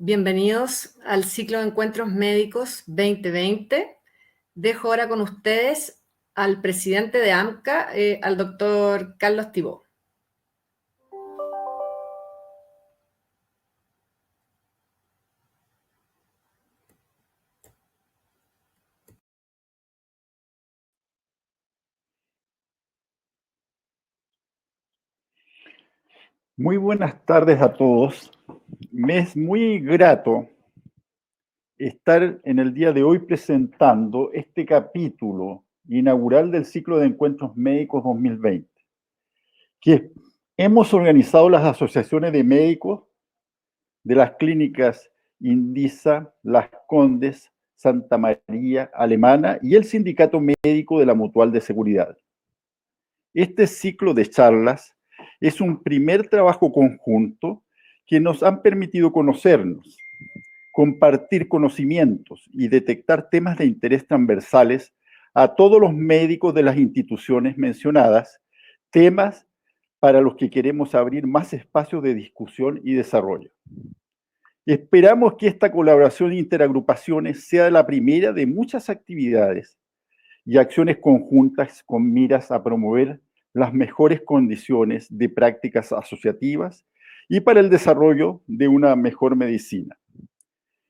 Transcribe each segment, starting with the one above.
Bienvenidos al ciclo de encuentros médicos 2020. Dejo ahora con ustedes al presidente de AMCA, al doctor Carlos Tibó. Muy buenas tardes a todos. Me es muy grato estar en el día de hoy presentando este capítulo inaugural del ciclo de encuentros médicos 2020, que hemos organizado las asociaciones de médicos de las clínicas Indisa, Las Condes, Santa María Alemana y el Sindicato Médico de la Mutual de Seguridad. Este ciclo de charlas es un primer trabajo conjunto que nos han permitido conocernos, compartir conocimientos y detectar temas de interés transversales a todos los médicos de las instituciones mencionadas, temas para los que queremos abrir más espacios de discusión y desarrollo. Esperamos que esta colaboración de interagrupaciones sea la primera de muchas actividades y acciones conjuntas con miras a promover las mejores condiciones de prácticas asociativas y para el desarrollo de una mejor medicina.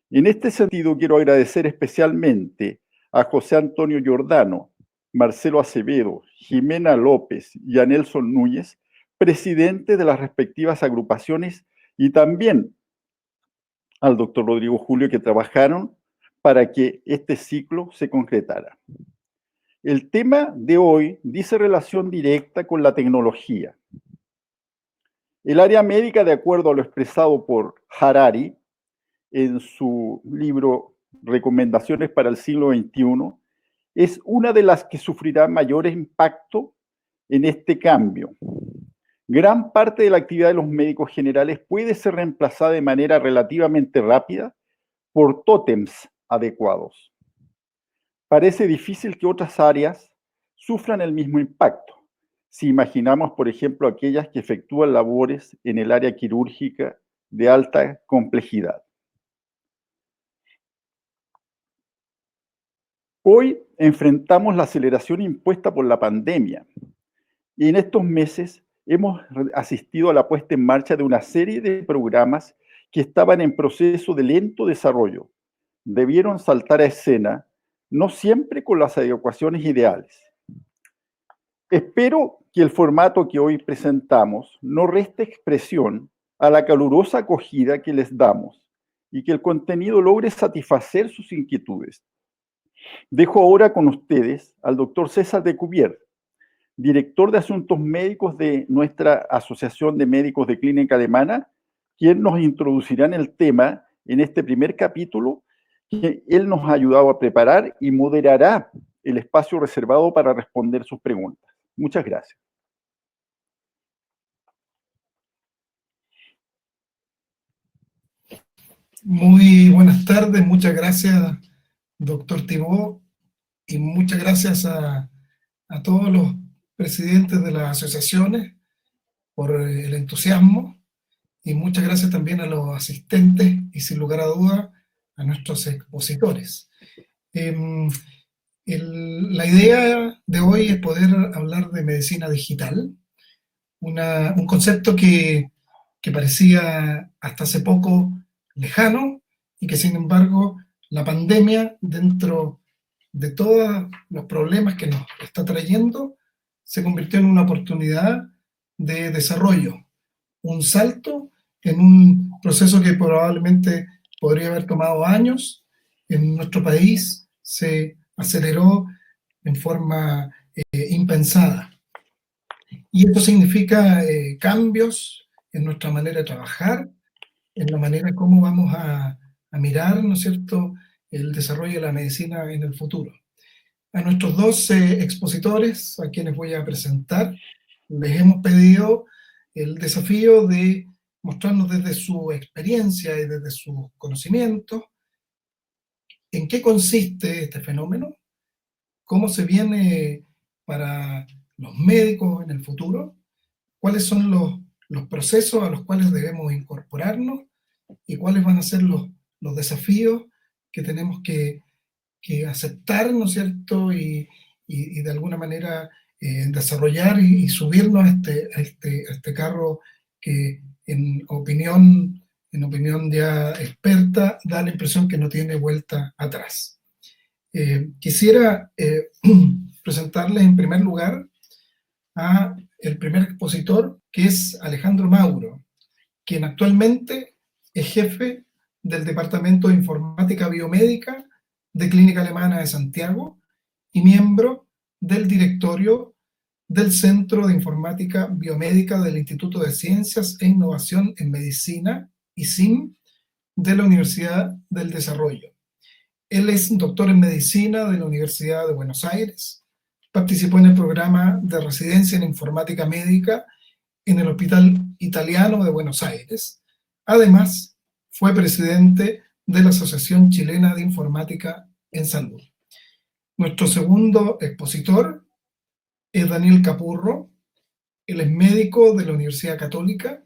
En este sentido, quiero agradecer especialmente a José Antonio Giordano, Marcelo Acevedo, Jimena López y a Nelson Núñez, presidentes de las respectivas agrupaciones, y también al doctor Rodrigo Julio, que trabajaron para que este ciclo se concretara. El tema de hoy dice relación directa con la tecnología. El área médica, de acuerdo a lo expresado por Harari en su libro Recomendaciones para el siglo XXI, es una de las que sufrirá mayor impacto en este cambio. Gran parte de la actividad de los médicos generales puede ser reemplazada de manera relativamente rápida por tótems adecuados. Parece difícil que otras áreas sufran el mismo impacto. Si imaginamos, por ejemplo, aquellas que efectúan labores en el área quirúrgica de alta complejidad. Hoy enfrentamos la aceleración impuesta por la pandemia y en estos meses hemos asistido a la puesta en marcha de una serie de programas que estaban en proceso de lento desarrollo. Debieron saltar a escena, no siempre con las adecuaciones ideales. Espero que el formato que hoy presentamos no reste expresión a la calurosa acogida que les damos y que el contenido logre satisfacer sus inquietudes. Dejo ahora con ustedes al doctor César de Cuvier, director de Asuntos Médicos de nuestra Asociación de Médicos de Clínica Alemana, quien nos introducirá en el tema en este primer capítulo que él nos ha ayudado a preparar y moderará el espacio reservado para responder sus preguntas. Muchas gracias. Muy buenas tardes, muchas gracias, doctor Tibó, y muchas gracias a todos los presidentes de las asociaciones por el entusiasmo, y muchas gracias también a los asistentes y, sin lugar a dudas, a nuestros expositores. La idea de hoy es poder hablar de medicina digital, un concepto que parecía hasta hace poco lejano y que, sin embargo, la pandemia, dentro de todos los problemas que nos está trayendo, se convirtió en una oportunidad de desarrollo, un salto en un proceso que probablemente podría haber tomado años. En nuestro país se aceleró en forma impensada. Y esto significa cambios en nuestra manera de trabajar, en la manera como vamos a mirar, ¿no es cierto?, el desarrollo de la medicina en el futuro. A nuestros dos expositores, a quienes voy a presentar, les hemos pedido el desafío de mostrarnos desde su experiencia y desde sus conocimientos en qué consiste este fenómeno, cómo se viene para los médicos en el futuro, cuáles son los procesos a los cuales debemos incorporarnos y cuáles van a ser los desafíos que tenemos que aceptar, ¿no es cierto? Y de alguna manera desarrollar y subirnos a este carro que en opinión ya experta, da la impresión que no tiene vuelta atrás. Quisiera presentarles en primer lugar a el primer expositor, que es Alejandro Mauro, quien actualmente es jefe del Departamento de Informática Biomédica de Clínica Alemana de Santiago y miembro del directorio del Centro de Informática Biomédica del Instituto de Ciencias e Innovación en Medicina, ICIM, de la Universidad del Desarrollo. Él es doctor en Medicina de la Universidad de Buenos Aires, participó en el programa de residencia en Informática Médica en el Hospital Italiano de Buenos Aires. Además, fue presidente de la Asociación Chilena de Informática en Salud. Nuestro segundo expositor es Daniel Capurro. Él es médico de la Universidad Católica,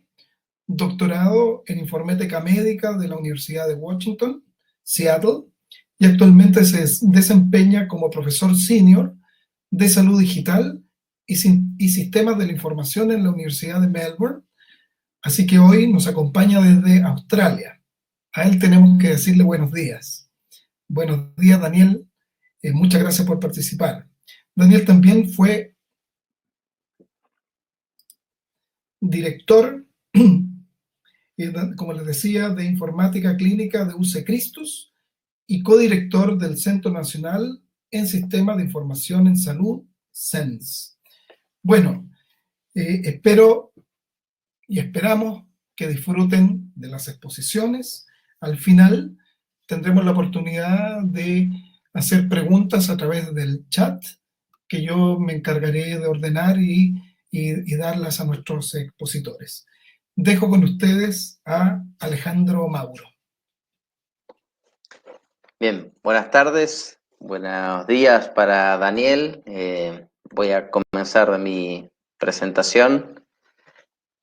doctorado en Informática Médica de la Universidad de Washington, Seattle, y actualmente se desempeña como profesor senior de salud digital y sistemas de la información en la Universidad de Melbourne. Así que hoy nos acompaña desde Australia. A él tenemos que decirle buenos días. Buenos días, Daniel. Muchas gracias por participar. Daniel también fue director, como les decía, de Informática Clínica de UC Christus y codirector del Centro Nacional en Sistemas de Información en Salud, CENS. Bueno, espero y esperamos que disfruten de las exposiciones. Al final tendremos la oportunidad de hacer preguntas a través del chat, que yo me encargaré de ordenar y darlas a nuestros expositores. Dejo con ustedes a Alejandro Mauro. Bien, buenas tardes, buenos días para Daniel. Voy a comenzar mi presentación,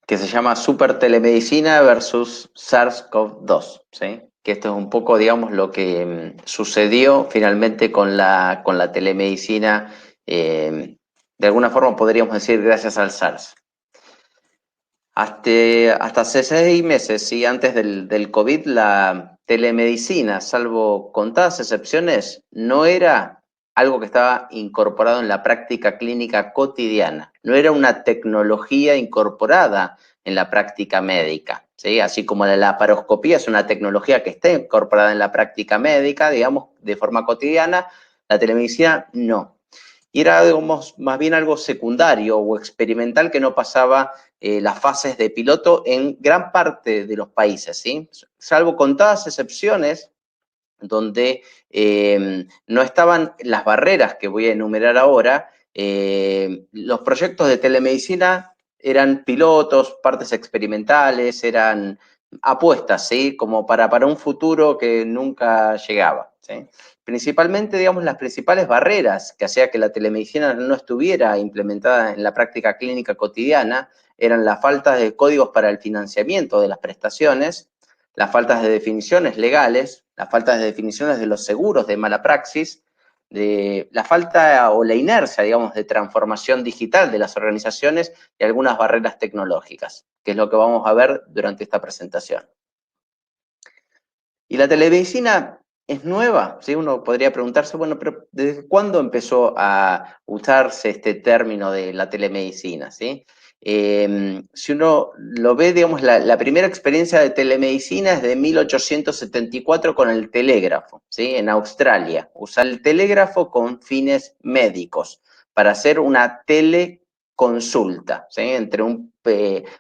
que se llama Super Telemedicina versus SARS-CoV-2, ¿sí? Que esto es un poco, digamos, lo que sucedió finalmente con la telemedicina, de alguna forma podríamos decir gracias al SARS. Hasta hace 6 meses, sí, antes del COVID, la telemedicina, salvo contadas excepciones, no era algo que estaba incorporado en la práctica clínica cotidiana. No era una tecnología incorporada en la práctica médica, ¿sí? Así como la laparoscopía es una tecnología que está incorporada en la práctica médica, digamos, de forma cotidiana, la telemedicina no. Y era, digamos, más bien algo secundario o experimental que no pasaba las fases de piloto en gran parte de los países, ¿sí? Salvo contadas excepciones donde no estaban las barreras que voy a enumerar ahora. Los proyectos de telemedicina eran pilotos, partes experimentales, eran apuestas, ¿sí? Como para un futuro que nunca llegaba, ¿sí? Principalmente, digamos, las principales barreras que hacía que la telemedicina no estuviera implementada en la práctica clínica cotidiana eran la falta de códigos para el financiamiento de las prestaciones, las faltas de definiciones legales, las faltas de definiciones de los seguros de mala praxis, de la falta o la inercia, digamos, de transformación digital de las organizaciones y algunas barreras tecnológicas, que es lo que vamos a ver durante esta presentación. Y la telemedicina es nueva, ¿sí? Uno podría preguntarse, bueno, pero ¿desde cuándo empezó a usarse este término de la telemedicina, ¿sí? Si uno lo ve, digamos, la primera experiencia de telemedicina es de 1874 con el telégrafo, ¿sí? En Australia. Usar el telégrafo con fines médicos para hacer una teleconsulta, ¿sí? Entre un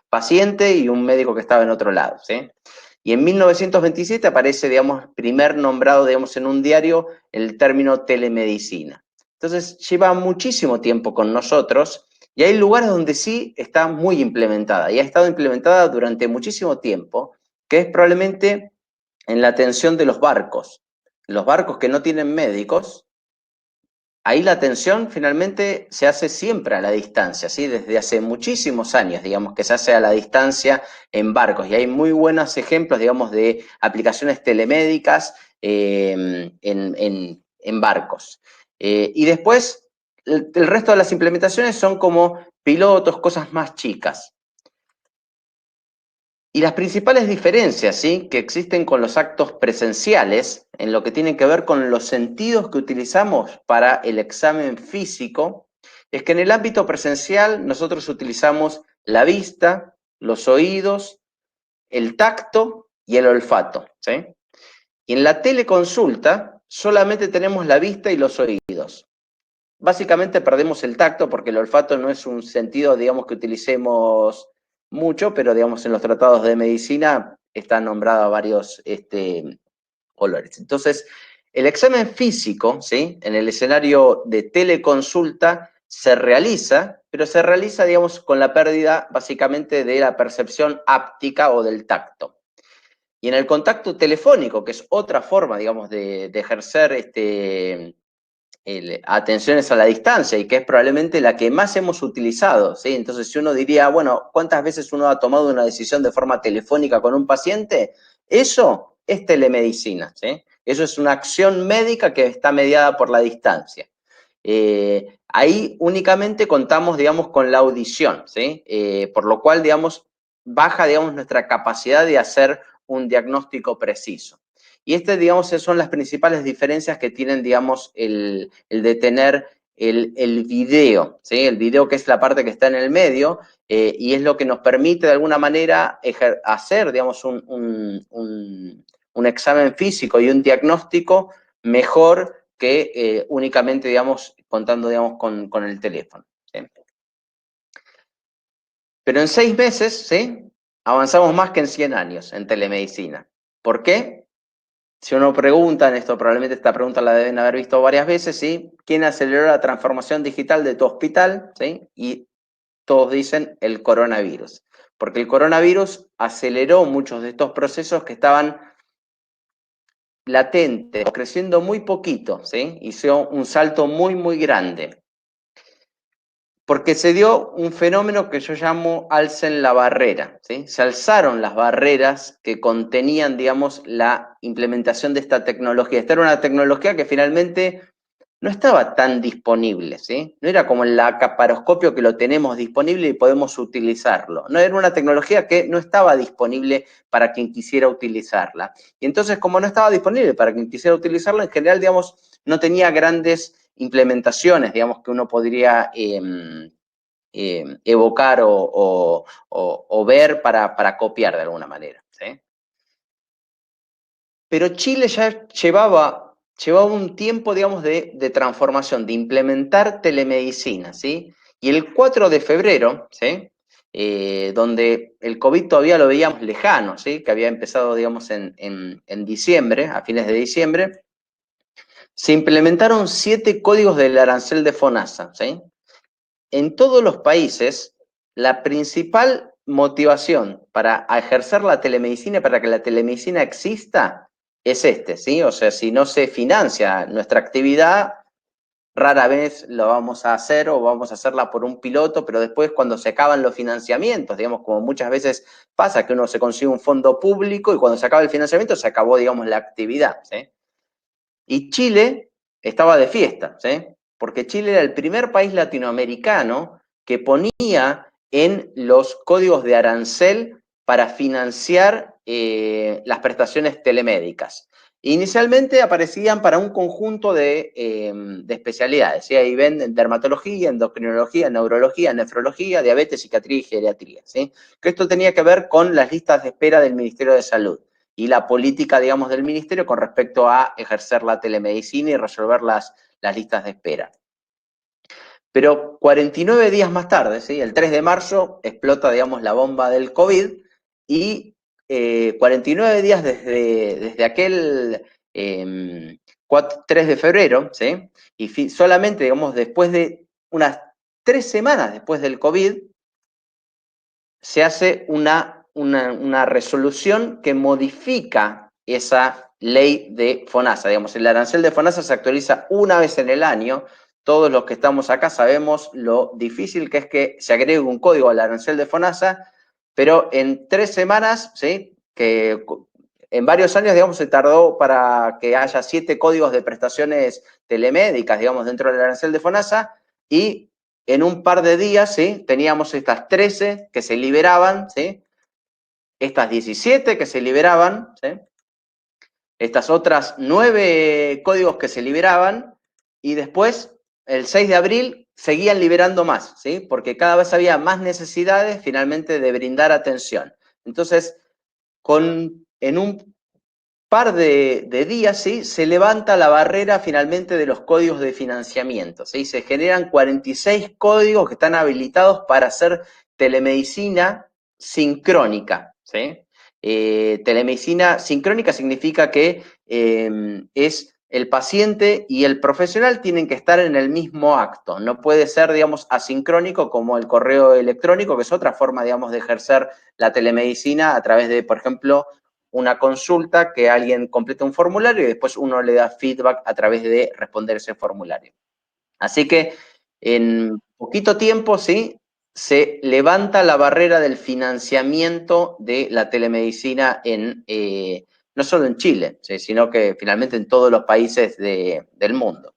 paciente y un médico que estaba en otro lado, ¿sí? Y en 1927 aparece, digamos, primer nombrado, digamos, en un diario el término telemedicina. Entonces, lleva muchísimo tiempo con nosotros y hay lugares donde sí está muy implementada y ha estado implementada durante muchísimo tiempo, que es probablemente en la atención de los barcos. Los barcos que no tienen médicos ahí la atención finalmente se hace siempre a la distancia, ¿sí? Desde hace muchísimos años, digamos, que se hace a la distancia en barcos. Y hay muy buenos ejemplos, digamos, de aplicaciones telemédicas en barcos. Y después, el resto de las implementaciones son como pilotos, cosas más chicas. Y las principales diferencias, ¿sí?, que existen con los actos presenciales, en lo que tiene que ver con los sentidos que utilizamos para el examen físico, es que en el ámbito presencial nosotros utilizamos la vista, los oídos, el tacto y el olfato, ¿sí? Y en la teleconsulta solamente tenemos la vista y los oídos. Básicamente perdemos el tacto porque el olfato no es un sentido, digamos, que utilicemos mucho, pero, digamos, en los tratados de medicina están nombrados varios olores. Entonces, el examen físico, ¿sí?, en el escenario de teleconsulta se realiza, pero se realiza, digamos, con la pérdida básicamente de la percepción áptica o del tacto. Y en el contacto telefónico, que es otra forma, digamos, de ejercer atenciones a la distancia y que es probablemente la que más hemos utilizado, ¿sí? Entonces, si uno diría, bueno, ¿cuántas veces uno ha tomado una decisión de forma telefónica con un paciente? Eso es telemedicina, ¿sí? Eso es una acción médica que está mediada por la distancia. Ahí únicamente contamos, digamos, con la audición, ¿sí? Por lo cual, digamos, baja, digamos, nuestra capacidad de hacer un diagnóstico preciso. Y digamos, son las principales diferencias que tienen, digamos, el de tener el video, ¿sí? El video, que es la parte que está en el medio, y es lo que nos permite de alguna manera hacer, digamos, un examen físico y un diagnóstico mejor que únicamente, digamos, contando, digamos, con el teléfono, ¿sí? Pero en 6 meses, ¿sí?, avanzamos más que en 100 años en telemedicina. ¿Por qué? Si uno pregunta, en esto probablemente esta pregunta la deben haber visto varias veces, ¿sí?, ¿quién aceleró la transformación digital de tu hospital? ¿Sí? Y todos dicen el coronavirus. Porque el coronavirus aceleró muchos de estos procesos que estaban latentes, creciendo muy poquito, ¿sí? Hizo un salto muy, muy grande. Porque se dio un fenómeno que yo llamo alcen la barrera, ¿sí? Se alzaron las barreras que contenían, digamos, la implementación de esta tecnología. Esta era una tecnología que finalmente no estaba tan disponible, ¿sí? No era como el laparoscopio que lo tenemos disponible y podemos utilizarlo. No, era una tecnología que no estaba disponible para quien quisiera utilizarla. Y entonces, como no estaba disponible para quien quisiera utilizarla, en general, digamos, no tenía grandes implementaciones, digamos, que uno podría evocar o ver para copiar de alguna manera, ¿sí? Pero Chile ya llevaba un tiempo, digamos, de transformación, de implementar telemedicina, ¿sí? Y el 4 de febrero, ¿sí?, donde el COVID todavía lo veíamos lejano, ¿sí?, que había empezado, digamos, en diciembre, a fines de diciembre, se implementaron 7 códigos del arancel de FONASA, ¿sí? En todos los países, la principal motivación para ejercer la telemedicina, para que la telemedicina exista, es ¿sí? O sea, si no se financia nuestra actividad, rara vez lo vamos a hacer o vamos a hacerla por un piloto, pero después cuando se acaban los financiamientos, digamos, como muchas veces pasa, que uno se consigue un fondo público y cuando se acaba el financiamiento se acabó, digamos, la actividad, ¿sí? Y Chile estaba de fiesta, ¿sí? Porque Chile era el primer país latinoamericano que ponía en los códigos de arancel para financiar las prestaciones telemédicas. Inicialmente aparecían para un conjunto de especialidades, ¿sí? Ahí ven dermatología, endocrinología, neurología, nefrología, diabetes, psiquiatría y geriatría, ¿sí? Que esto tenía que ver con las listas de espera del Ministerio de Salud y la política, digamos, del ministerio con respecto a ejercer la telemedicina y resolver las listas de espera. Pero 49 días más tarde, ¿sí?, el 3 de marzo, explota, digamos, la bomba del COVID y 49 días desde aquel 3 de febrero, ¿sí?, y solamente, digamos, después de unas 3 semanas después del COVID, se hace una resolución que modifica esa ley de FONASA. Digamos, el arancel de FONASA se actualiza una vez en el año, todos los que estamos acá sabemos lo difícil que es que se agregue un código al arancel de FONASA, pero en 3 semanas, ¿sí? Que en varios años, digamos, se tardó para que haya 7 códigos de prestaciones telemédicas, digamos, dentro del arancel de FONASA, y en un par de días, ¿sí? Teníamos estas 13 que se liberaban, ¿sí? Estas 17 que se liberaban, ¿sí? Estas otras 9 códigos que se liberaban, y después, el 6 de abril, seguían liberando más, ¿sí? Porque cada vez había más necesidades, finalmente, de brindar atención. Entonces, en un par de días, ¿sí? Se levanta la barrera, finalmente, de los códigos de financiamiento, ¿sí? Se generan 46 códigos que están habilitados para hacer telemedicina sincrónica, ¿sí? Telemedicina sincrónica significa que es el paciente y el profesional tienen que estar en el mismo acto. No puede ser, digamos, asincrónico como el correo electrónico, que es otra forma, digamos, de ejercer la telemedicina a través de, por ejemplo, una consulta que alguien completa un formulario y después uno le da feedback a través de responder ese formulario. Así que en poquito tiempo, ¿sí? Se levanta la barrera del financiamiento de la telemedicina no solo en Chile, ¿sí? Sino que finalmente en todos los países del mundo.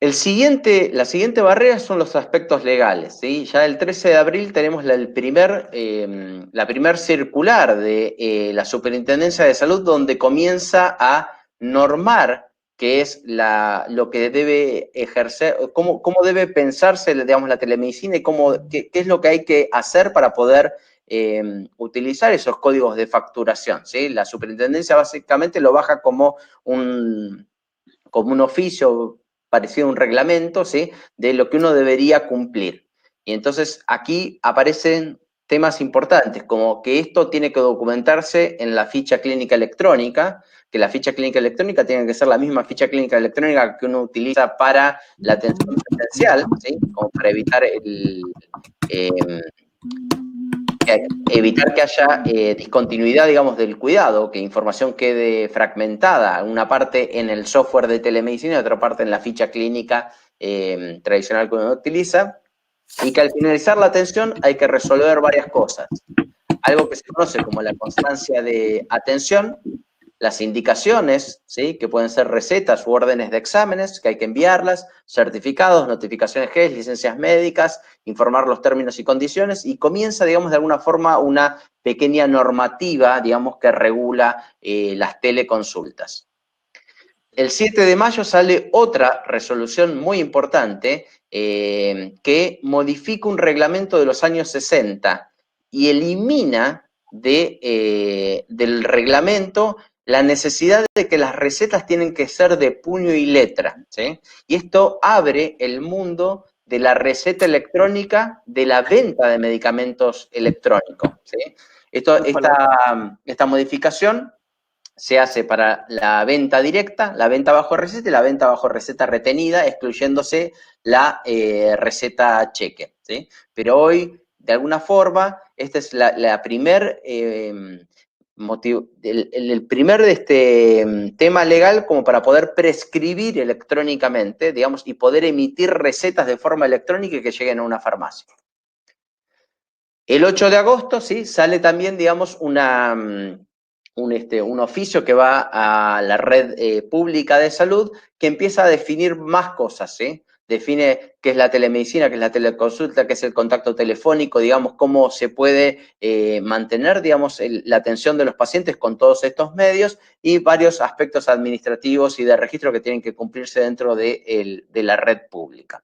La siguiente barrera son los aspectos legales, ¿sí? Ya el 13 de abril tenemos la primer circular de la Superintendencia de Salud, donde comienza a normar qué es lo que debe ejercer, cómo debe pensarse, digamos, la telemedicina y qué es lo que hay que hacer para poder utilizar esos códigos de facturación, ¿sí? La Superintendencia básicamente lo baja como un oficio parecido a un reglamento, ¿sí? De lo que uno debería cumplir. Y entonces aquí aparecen temas importantes, como que esto tiene que documentarse en la ficha clínica electrónica, que la ficha clínica electrónica tiene que ser la misma ficha clínica electrónica que uno utiliza para la atención presencial, ¿sí? Como para evitar evitar que haya discontinuidad, digamos, del cuidado, que información quede fragmentada, una parte en el software de telemedicina y otra parte en la ficha clínica tradicional que uno utiliza, y que al finalizar la atención hay que resolver varias cosas. Algo que se conoce como la constancia de atención, las indicaciones, ¿sí? Que pueden ser recetas u órdenes de exámenes, que hay que enviarlas, certificados, notificaciones GES, licencias médicas, informar los términos y condiciones, y comienza, digamos, de alguna forma una pequeña normativa, digamos, que regula las teleconsultas. El 7 de mayo sale otra resolución muy importante que modifica un reglamento de los años 60 y elimina del reglamento la necesidad de que las recetas tienen que ser de puño y letra, ¿sí? Y esto abre el mundo de la receta electrónica, de la venta de medicamentos electrónicos, ¿sí? Esta modificación se hace para la venta directa, la venta bajo receta y la venta bajo receta retenida, excluyéndose la receta cheque, ¿sí? Pero hoy, de alguna forma, esta es la primer motivo, el primer tema legal como para poder prescribir electrónicamente, digamos, y poder emitir recetas de forma electrónica y que lleguen a una farmacia. El 8 de agosto, ¿sí? Sale también, digamos, un oficio que va a la red pública de salud que empieza a definir más cosas, ¿sí? Define qué es la telemedicina, qué es la teleconsulta, qué es el contacto telefónico, digamos, cómo se puede mantener, digamos, la atención de los pacientes con todos estos medios y varios aspectos administrativos y de registro que tienen que cumplirse dentro de la red pública.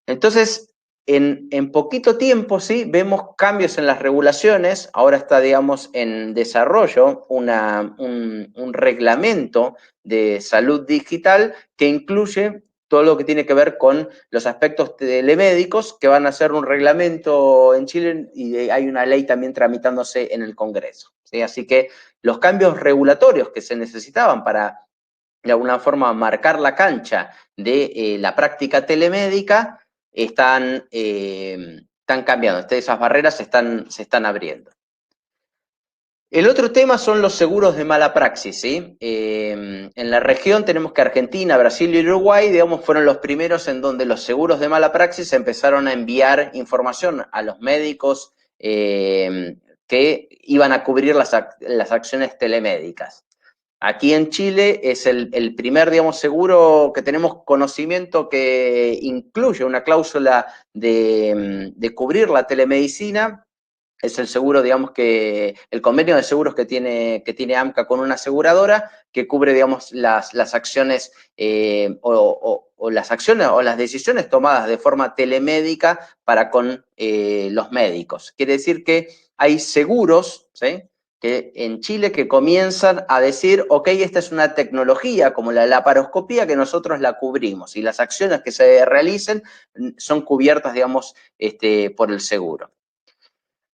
Entonces, en poquito tiempo, sí, vemos cambios en las regulaciones. Ahora está, digamos, en desarrollo un reglamento de salud digital que incluye todo lo que tiene que ver con los aspectos telemédicos, que van a ser un reglamento en Chile y hay una ley también tramitándose en el Congreso, ¿sí? Así que los cambios regulatorios que se necesitaban para, de alguna forma, marcar la cancha de la práctica telemédica, están cambiando, esas barreras se están abriendo. El otro tema son los seguros de mala praxis, ¿sí? En la región tenemos que Argentina, Brasil y Uruguay, digamos, fueron los primeros en donde los seguros de mala praxis empezaron a enviar información a los médicos que iban a cubrir las acciones telemédicas. Aquí en Chile es el primer, digamos, seguro que tenemos conocimiento que incluye una cláusula de cubrir la telemedicina. Es el seguro, digamos, que el convenio de seguros que tiene AMCA con una aseguradora que cubre, digamos, las acciones o las acciones o las decisiones tomadas de forma telemédica para con los médicos. Quiere decir que hay seguros, ¿sí?, que en Chile que comienzan a decir, ok, esta es una tecnología como la laparoscopía que nosotros la cubrimos y las acciones que se realicen son cubiertas, digamos, por el seguro.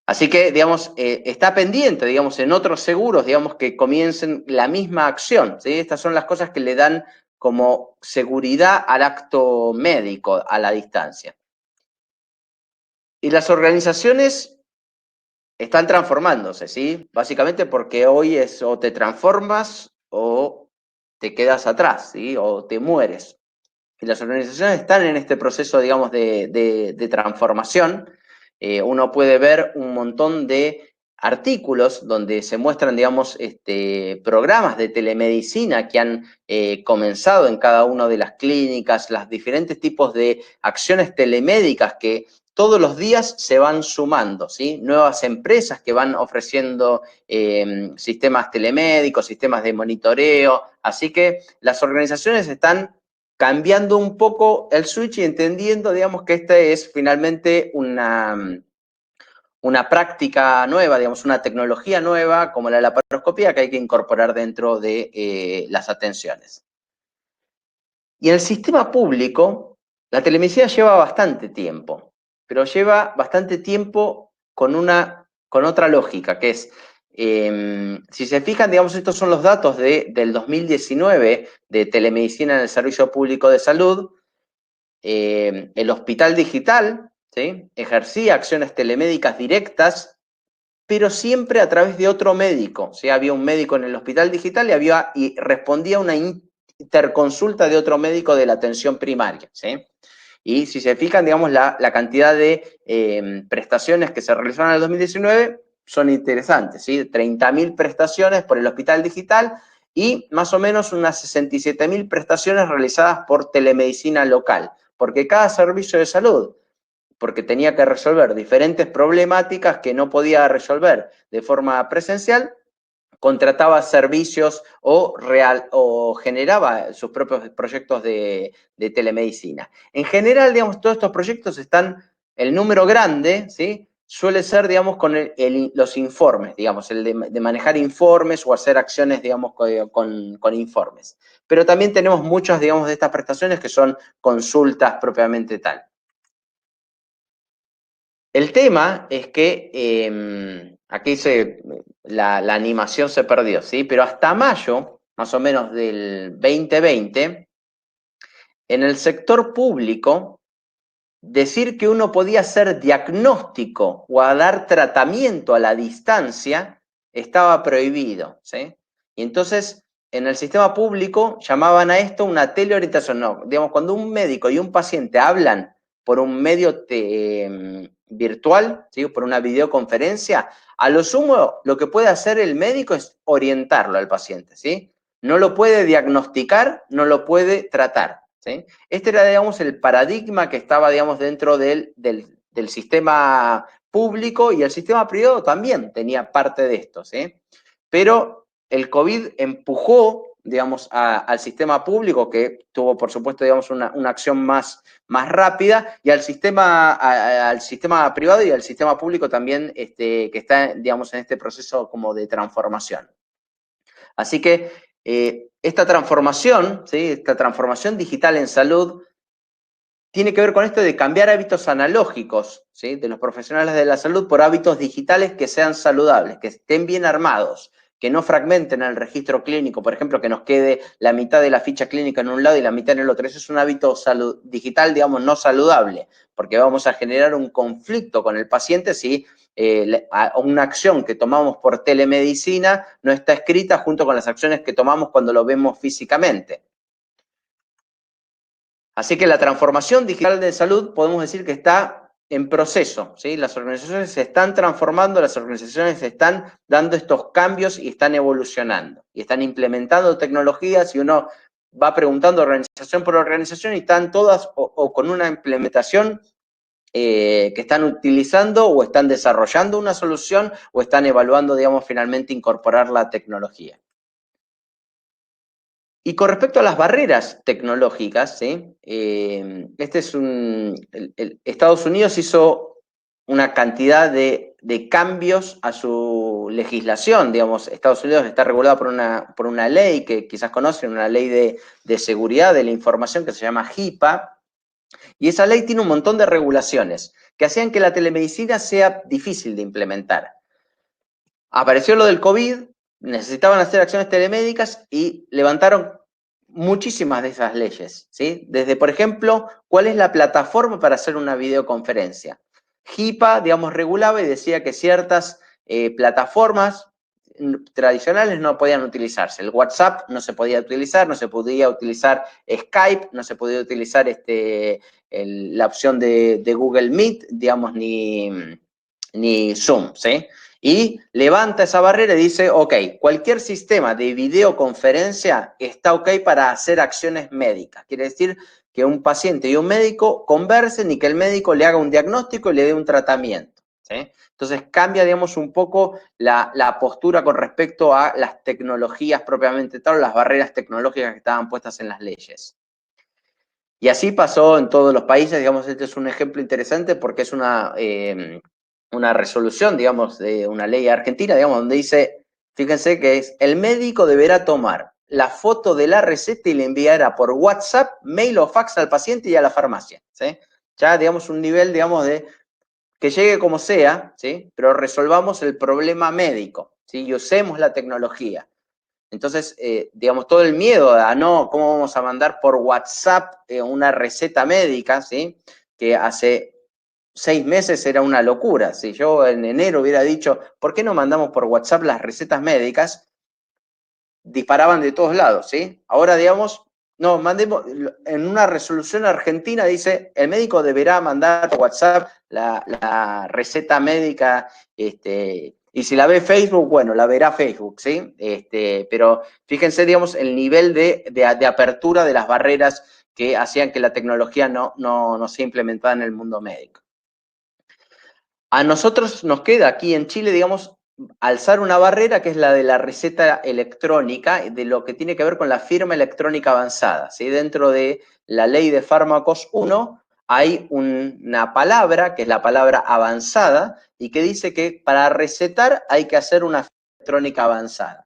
Así que, digamos, está pendiente, digamos, en otros seguros, digamos, que comiencen la misma acción, ¿sí? Estas son las cosas que le dan como seguridad al acto médico a la distancia. Y las organizaciones están transformándose, ¿sí? Básicamente porque hoy es o te transformas o te quedas atrás, ¿sí? O te mueres. Y las organizaciones están en este proceso, digamos, de transformación. Uno puede ver un montón de artículos donde se muestran, digamos, programas de telemedicina que han comenzado en cada una de las clínicas, los diferentes tipos de acciones telemédicas que todos los días se van sumando, ¿sí? Nuevas empresas que van ofreciendo sistemas telemédicos, sistemas de monitoreo. Así que las organizaciones están cambiando un poco el switch y entendiendo, digamos, que esta es finalmente una práctica nueva, digamos, una tecnología nueva como la laparoscopía que hay que incorporar dentro de las atenciones. Y en el sistema público, la telemedicina lleva bastante tiempo, pero lleva bastante tiempo con otra lógica, que es, si se fijan, digamos, estos son los datos del 2019 de telemedicina en el Servicio Público de Salud. El hospital digital, ¿sí?, ejercía acciones telemédicas directas, pero siempre a través de otro médico. ¿Sí? Había un médico en el hospital digital y respondía a una interconsulta de otro médico de la atención primaria. ¿Sí? Y si se fijan, digamos, la cantidad de prestaciones que se realizaron en el 2019 son interesantes, ¿sí? 30.000 prestaciones por el hospital digital y más o menos unas 67.000 prestaciones realizadas por telemedicina local, porque cada servicio de salud, porque tenía que resolver diferentes problemáticas que no podía resolver de forma presencial, contrataba servicios o generaba sus propios proyectos de telemedicina. En general, digamos, todos estos proyectos están, el número grande, ¿sí?, suele ser, digamos, con los informes, digamos, el de manejar informes o hacer acciones, digamos, con informes. Pero también tenemos muchas, digamos, de estas prestaciones que son consultas propiamente tal. El tema es que aquí la animación se perdió, ¿sí? Pero hasta mayo, más o menos del 2020, en el sector público, decir que uno podía hacer diagnóstico o a dar tratamiento a la distancia estaba prohibido, ¿sí? Y entonces, en el sistema público llamaban a esto una teleorientación. No, digamos, cuando un médico y un paciente hablan por un medio virtual, ¿sí?, por una videoconferencia, a lo sumo lo que puede hacer el médico es orientarlo al paciente, ¿sí? No lo puede diagnosticar, no lo puede tratar, ¿sí? Este era, digamos, el paradigma que estaba, digamos, dentro del sistema público, y el sistema privado también tenía parte de esto, ¿sí? Pero el COVID empujó, digamos, al sistema público, que tuvo, por supuesto, digamos, una acción más rápida, y al sistema privado y al sistema público también, que está, digamos, en este proceso como de transformación. Así que esta transformación, ¿sí?, esta transformación digital en salud tiene que ver con esto de cambiar hábitos analógicos, ¿sí?, de los profesionales de la salud por hábitos digitales que sean saludables, que estén bien armados, que no fragmenten el registro clínico, por ejemplo, que nos quede la mitad de la ficha clínica en un lado y la mitad en el otro. Eso es un hábito digital, digamos, no saludable, porque vamos a generar un conflicto con el paciente si una acción que tomamos por telemedicina no está escrita junto con las acciones que tomamos cuando lo vemos físicamente. Así que la transformación digital de salud podemos decir que está en proceso, ¿sí? Las organizaciones se están transformando, las organizaciones están dando estos cambios y están evolucionando. Y están implementando tecnologías y uno va preguntando organización por organización y están todas o con una implementación que están utilizando o están desarrollando una solución o están evaluando, digamos, finalmente incorporar la tecnología. Y con respecto a las barreras tecnológicas, ¿sí? Estados Unidos hizo una cantidad de cambios a su legislación, digamos. Estados Unidos está regulado por una ley que quizás conocen, una ley de seguridad de la información que se llama HIPAA, y esa ley tiene un montón de regulaciones que hacían que la telemedicina sea difícil de implementar. Apareció lo del COVID, necesitaban hacer acciones telemédicas y levantaron muchísimas de esas leyes, ¿sí? Desde, por ejemplo, ¿cuál es la plataforma para hacer una videoconferencia? HIPAA, digamos, regulaba y decía que ciertas plataformas tradicionales no podían utilizarse. El WhatsApp no se podía utilizar, no se podía utilizar Skype, no se podía utilizar la opción de Google Meet, digamos, ni Zoom, ¿sí? Y levanta esa barrera y dice, ok, cualquier sistema de videoconferencia está ok para hacer acciones médicas. Quiere decir que un paciente y un médico conversen y que el médico le haga un diagnóstico y le dé un tratamiento, ¿sí? Entonces cambia, digamos, un poco la postura con respecto a las tecnologías propiamente tal, las barreras tecnológicas que estaban puestas en las leyes. Y así pasó en todos los países, digamos, este es un ejemplo interesante porque es una resolución, digamos, de una ley argentina, digamos, donde dice, fíjense que es, el médico deberá tomar la foto de la receta y le enviará por WhatsApp, mail o fax al paciente y a la farmacia, ¿sí? Ya, digamos, un nivel, digamos, de que llegue como sea, ¿sí? Pero resolvamos el problema médico, ¿sí? Y usemos la tecnología. Entonces, digamos, todo el miedo a no, ¿cómo vamos a mandar por WhatsApp una receta médica, ¿sí? Que hace 6 meses era una locura. Si yo en enero hubiera dicho, ¿por qué no mandamos por WhatsApp las recetas médicas? Disparaban de todos lados, ¿sí? Ahora, digamos, no, mandemos, en una resolución argentina dice, el médico deberá mandar por WhatsApp la receta médica, y si la ve Facebook, bueno, la verá Facebook, ¿sí? Pero fíjense, digamos, el nivel de apertura de las barreras que hacían que la tecnología no sea implementada en el mundo médico. A nosotros nos queda aquí en Chile, digamos, alzar una barrera que es la de la receta electrónica, de lo que tiene que ver con la firma electrónica avanzada, ¿sí? Dentro de la ley de fármacos 1 hay una palabra, que es la palabra avanzada, y que dice que para recetar hay que hacer una firma electrónica avanzada.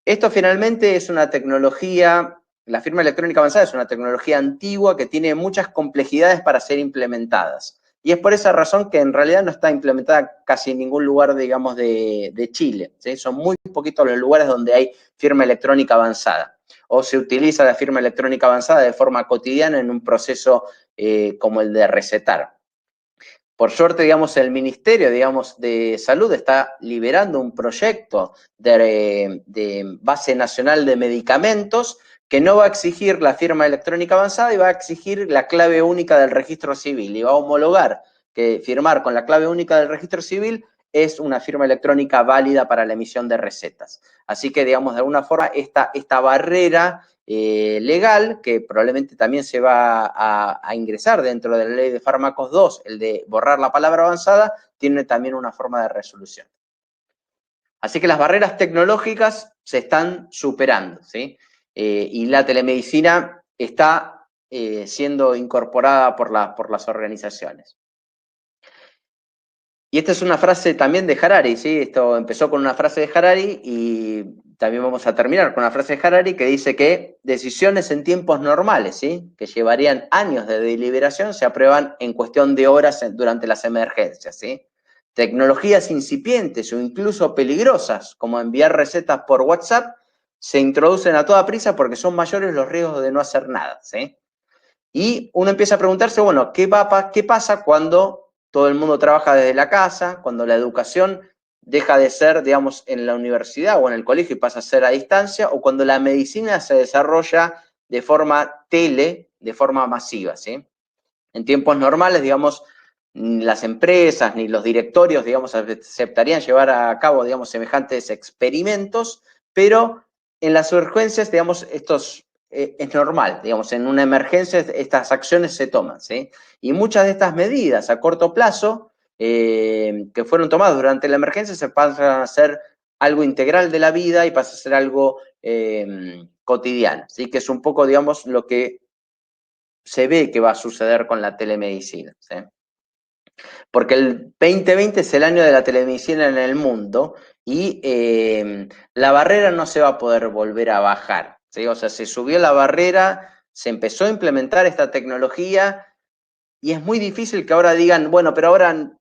Esto finalmente es una tecnología, la firma electrónica avanzada es una tecnología antigua que tiene muchas complejidades para ser implementadas. Y es por esa razón que en realidad no está implementada casi en ningún lugar, digamos, de Chile, ¿sí? Son muy poquitos los lugares donde hay firma electrónica avanzada. O se utiliza la firma electrónica avanzada de forma cotidiana en un proceso como el de recetar. Por suerte, digamos, el Ministerio, digamos, de Salud está liberando un proyecto de base nacional de medicamentos que no va a exigir la firma electrónica avanzada y va a exigir la clave única del registro civil y va a homologar que firmar con la clave única del registro civil es una firma electrónica válida para la emisión de recetas. Así que, digamos, de alguna forma, esta barrera legal, que probablemente también se va a ingresar dentro de la ley de fármacos 2, el de borrar la palabra avanzada, tiene también una forma de resolución. Así que las barreras tecnológicas se están superando, ¿sí? Y la telemedicina está siendo incorporada por las organizaciones. Y esta es una frase también de Harari, ¿sí? Esto empezó con una frase de Harari y también vamos a terminar con una frase de Harari que dice que decisiones en tiempos normales, ¿sí? Que llevarían años de deliberación, se aprueban en cuestión de horas durante las emergencias, ¿sí? tecnologías incipientes o incluso peligrosas, como enviar recetas por WhatsApp, se introducen a toda prisa porque son mayores los riesgos de no hacer nada, ¿sí? Y uno empieza a preguntarse, bueno, ¿qué pasa cuando todo el mundo trabaja desde la casa, cuando la educación deja de ser, digamos, en la universidad o en el colegio y pasa a ser a distancia, o cuando la medicina se desarrolla de forma de forma masiva, ¿sí? En tiempos normales, digamos, ni las empresas ni los directorios, digamos, aceptarían llevar a cabo, digamos, semejantes experimentos, pero en las urgencias, digamos, es normal, digamos, en una emergencia estas acciones se toman, ¿sí? Y muchas de estas medidas a corto plazo que fueron tomadas durante la emergencia se pasan a ser algo integral de la vida y pasa a ser algo cotidiano, ¿sí? Que es un poco, digamos, lo que se ve que va a suceder con la telemedicina, ¿sí? Porque el 2020 es el año de la telemedicina en el mundo y la barrera no se va a poder volver a bajar, ¿sí? O sea, se subió la barrera, se empezó a implementar esta tecnología y es muy difícil que ahora digan, bueno, pero ahora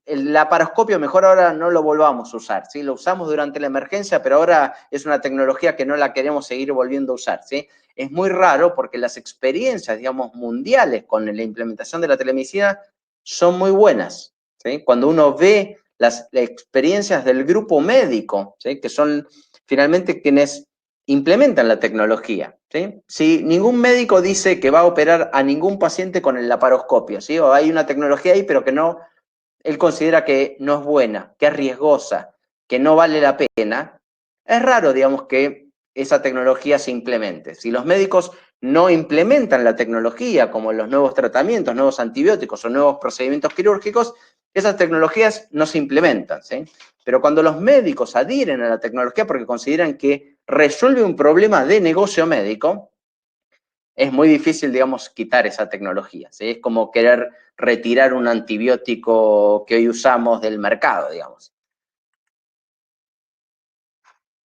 el laparoscopio mejor ahora no lo volvamos a usar, ¿sí? Lo usamos durante la emergencia, pero ahora es una tecnología que no la queremos seguir volviendo a usar, ¿sí? Es muy raro porque las experiencias, digamos, mundiales con la implementación de la telemedicina son muy buenas, ¿sí? Cuando uno ve las experiencias del grupo médico, ¿sí? Que son finalmente quienes implementan la tecnología, ¿sí? Si ningún médico dice que va a operar a ningún paciente con el laparoscopio, ¿sí? O hay una tecnología ahí, pero que no, él considera que no es buena, que es riesgosa, que no vale la pena, es raro, digamos, que esa tecnología se implemente. Si los médicos no implementan la tecnología, como los nuevos tratamientos, nuevos antibióticos o nuevos procedimientos quirúrgicos, esas tecnologías no se implementan, ¿sí? Pero cuando los médicos adhieren a la tecnología porque consideran que resuelve un problema de negocio médico, es muy difícil, digamos, quitar esa tecnología, ¿sí? Es como querer retirar un antibiótico que hoy usamos del mercado, digamos.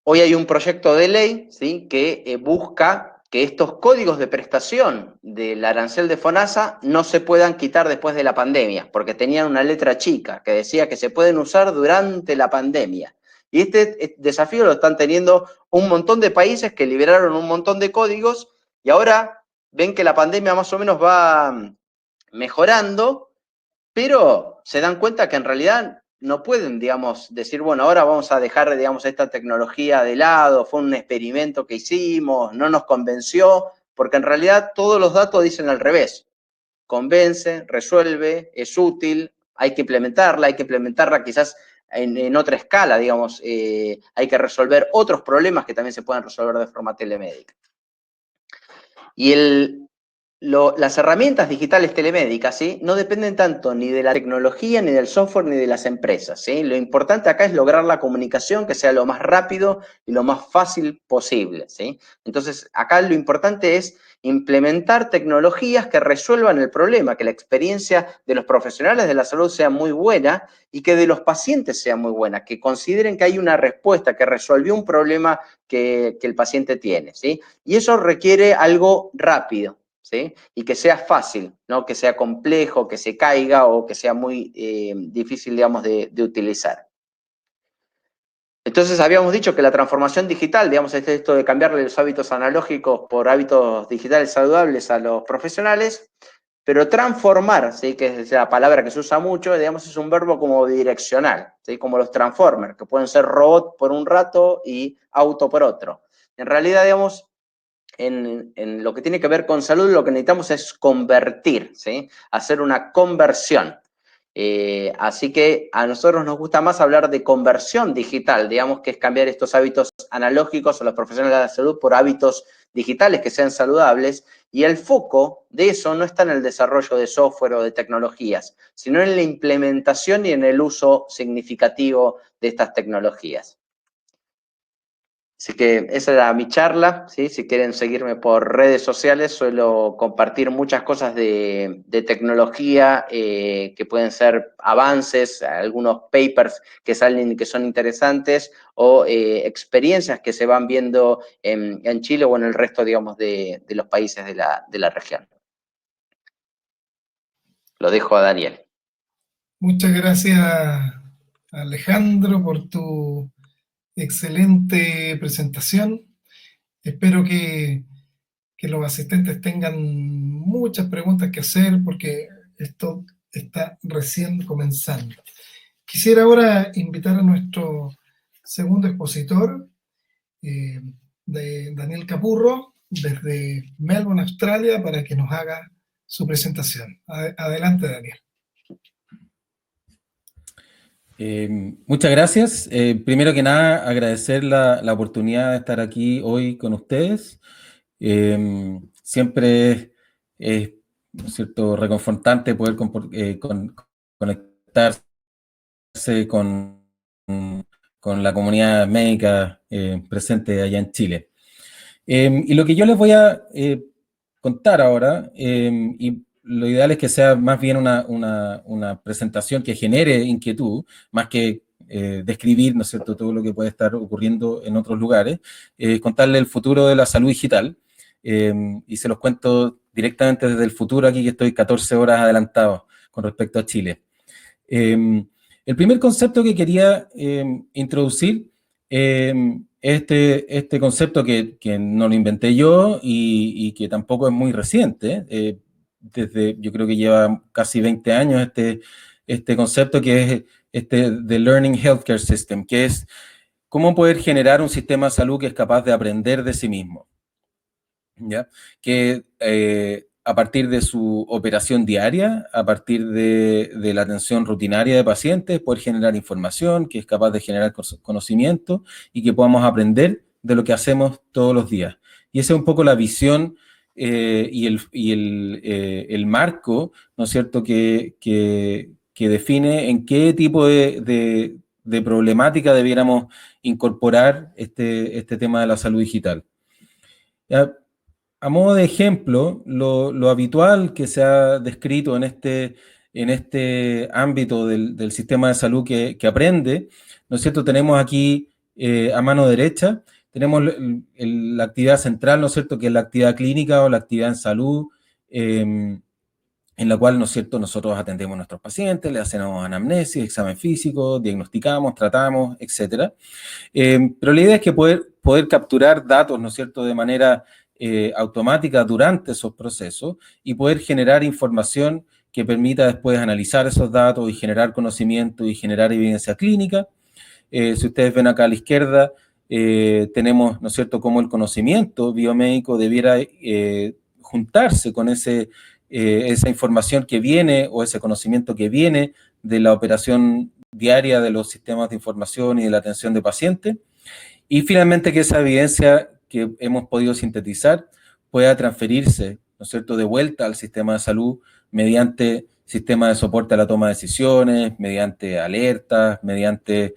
Hoy hay un proyecto de ley, ¿sí? Que busca que estos códigos de prestación del arancel de FONASA no se puedan quitar después de la pandemia, porque tenían una letra chica que decía que se pueden usar durante la pandemia. Y este desafío lo están teniendo un montón de países que liberaron un montón de códigos y ahora ven que la pandemia más o menos va mejorando, pero se dan cuenta que en realidad no pueden, digamos, decir, bueno, ahora vamos a dejar, digamos, esta tecnología de lado, fue un experimento que hicimos, no nos convenció, porque en realidad todos los datos dicen al revés. Convence, resuelve, es útil, hay que implementarla quizás en otra escala, digamos, hay que resolver otros problemas que también se pueden resolver de forma telemédica. Y las herramientas digitales telemédicas, ¿sí? No dependen tanto ni de la tecnología, ni del software, ni de las empresas, ¿sí? Lo importante acá es lograr la comunicación que sea lo más rápido y lo más fácil posible, ¿sí? Entonces, acá lo importante es implementar tecnologías que resuelvan el problema, que la experiencia de los profesionales de la salud sea muy buena y que de los pacientes sea muy buena, que consideren que hay una respuesta, que resolvió un problema que el paciente tiene, ¿sí? Y eso requiere algo rápido, ¿sí? Y que sea fácil, no que sea complejo, que se caiga o que sea muy difícil, digamos, de utilizar. Entonces habíamos dicho que la transformación digital, digamos, es esto de cambiarle los hábitos analógicos por hábitos digitales saludables a los profesionales, pero transformar, ¿sí? Que es la palabra que se usa mucho, digamos, es un verbo como bidireccional, ¿sí? Como los transformers, que pueden ser robot por un rato y auto por otro. En realidad, digamos, en lo que tiene que ver con salud, lo que necesitamos es convertir, ¿sí? Hacer una conversión. Así que a nosotros nos gusta más hablar de conversión digital, digamos que es cambiar estos hábitos analógicos a los profesionales de la salud por hábitos digitales que sean saludables, y el foco de eso no está en el desarrollo de software o de tecnologías, sino en la implementación y en el uso significativo de estas tecnologías. Así que esa era mi charla, ¿sí? Si quieren seguirme por redes sociales, suelo compartir muchas cosas de tecnología, que pueden ser avances, algunos papers que salen y que son interesantes, o experiencias que se van viendo en Chile o en el resto, digamos, de los países de la región. Lo dejo a Daniel. Muchas gracias, Alejandro, por tu excelente presentación. Espero que los asistentes tengan muchas preguntas que hacer porque esto está recién comenzando. Quisiera ahora invitar a nuestro segundo expositor, Daniel Capurro, desde Melbourne, Australia, para que nos haga su presentación. Adelante, Daniel. Muchas gracias. Primero que nada, agradecer la oportunidad de estar aquí hoy con ustedes. Siempre es, ¿no es cierto?, reconfortante poder conectarse con la comunidad médica presente allá en Chile. Y lo que yo les voy a contar ahora, y lo ideal es que sea más bien una presentación que genere inquietud, más que describir, ¿no es cierto?, todo lo que puede estar ocurriendo en otros lugares, contarle el futuro de la salud digital, y se los cuento directamente desde el futuro, aquí que estoy 14 horas adelantado con respecto a Chile. El primer concepto que quería introducir, este concepto que no lo inventé yo y que tampoco es muy reciente, yo creo que lleva casi 20 años este concepto, que es The Learning Healthcare System, que es cómo poder generar un sistema de salud que es capaz de aprender de sí mismo, ¿ya? Que a partir de su operación diaria, a partir de la atención rutinaria de pacientes, poder generar información, que es capaz de generar conocimiento y que podamos aprender de lo que hacemos todos los días. Y esa es un poco la visión y el marco, ¿no es cierto?, que define en qué tipo de problemática debiéramos incorporar este tema de la salud digital. ¿Ya? A modo de ejemplo, lo habitual que se ha descrito en este ámbito del sistema de salud que aprende, ¿no es cierto? Tenemos aquí a mano derecha, tenemos la actividad central, ¿no es cierto?, que es la actividad clínica o la actividad en salud, en la cual, ¿no es cierto?, nosotros atendemos a nuestros pacientes, le hacemos anamnesis, examen físico, diagnosticamos, tratamos, etc. Pero la idea es que poder capturar datos, ¿no es cierto?, de manera automática durante esos procesos y poder generar información que permita después analizar esos datos y generar conocimiento y generar evidencia clínica. Si ustedes ven acá a la izquierda, tenemos, ¿no es cierto?, cómo el conocimiento biomédico debiera juntarse con esa información que viene o ese conocimiento que viene de la operación diaria de los sistemas de información y de la atención de pacientes. Y finalmente que esa evidencia que hemos podido sintetizar pueda transferirse, ¿no es cierto?, de vuelta al sistema de salud mediante sistemas de soporte a la toma de decisiones, mediante alertas, mediante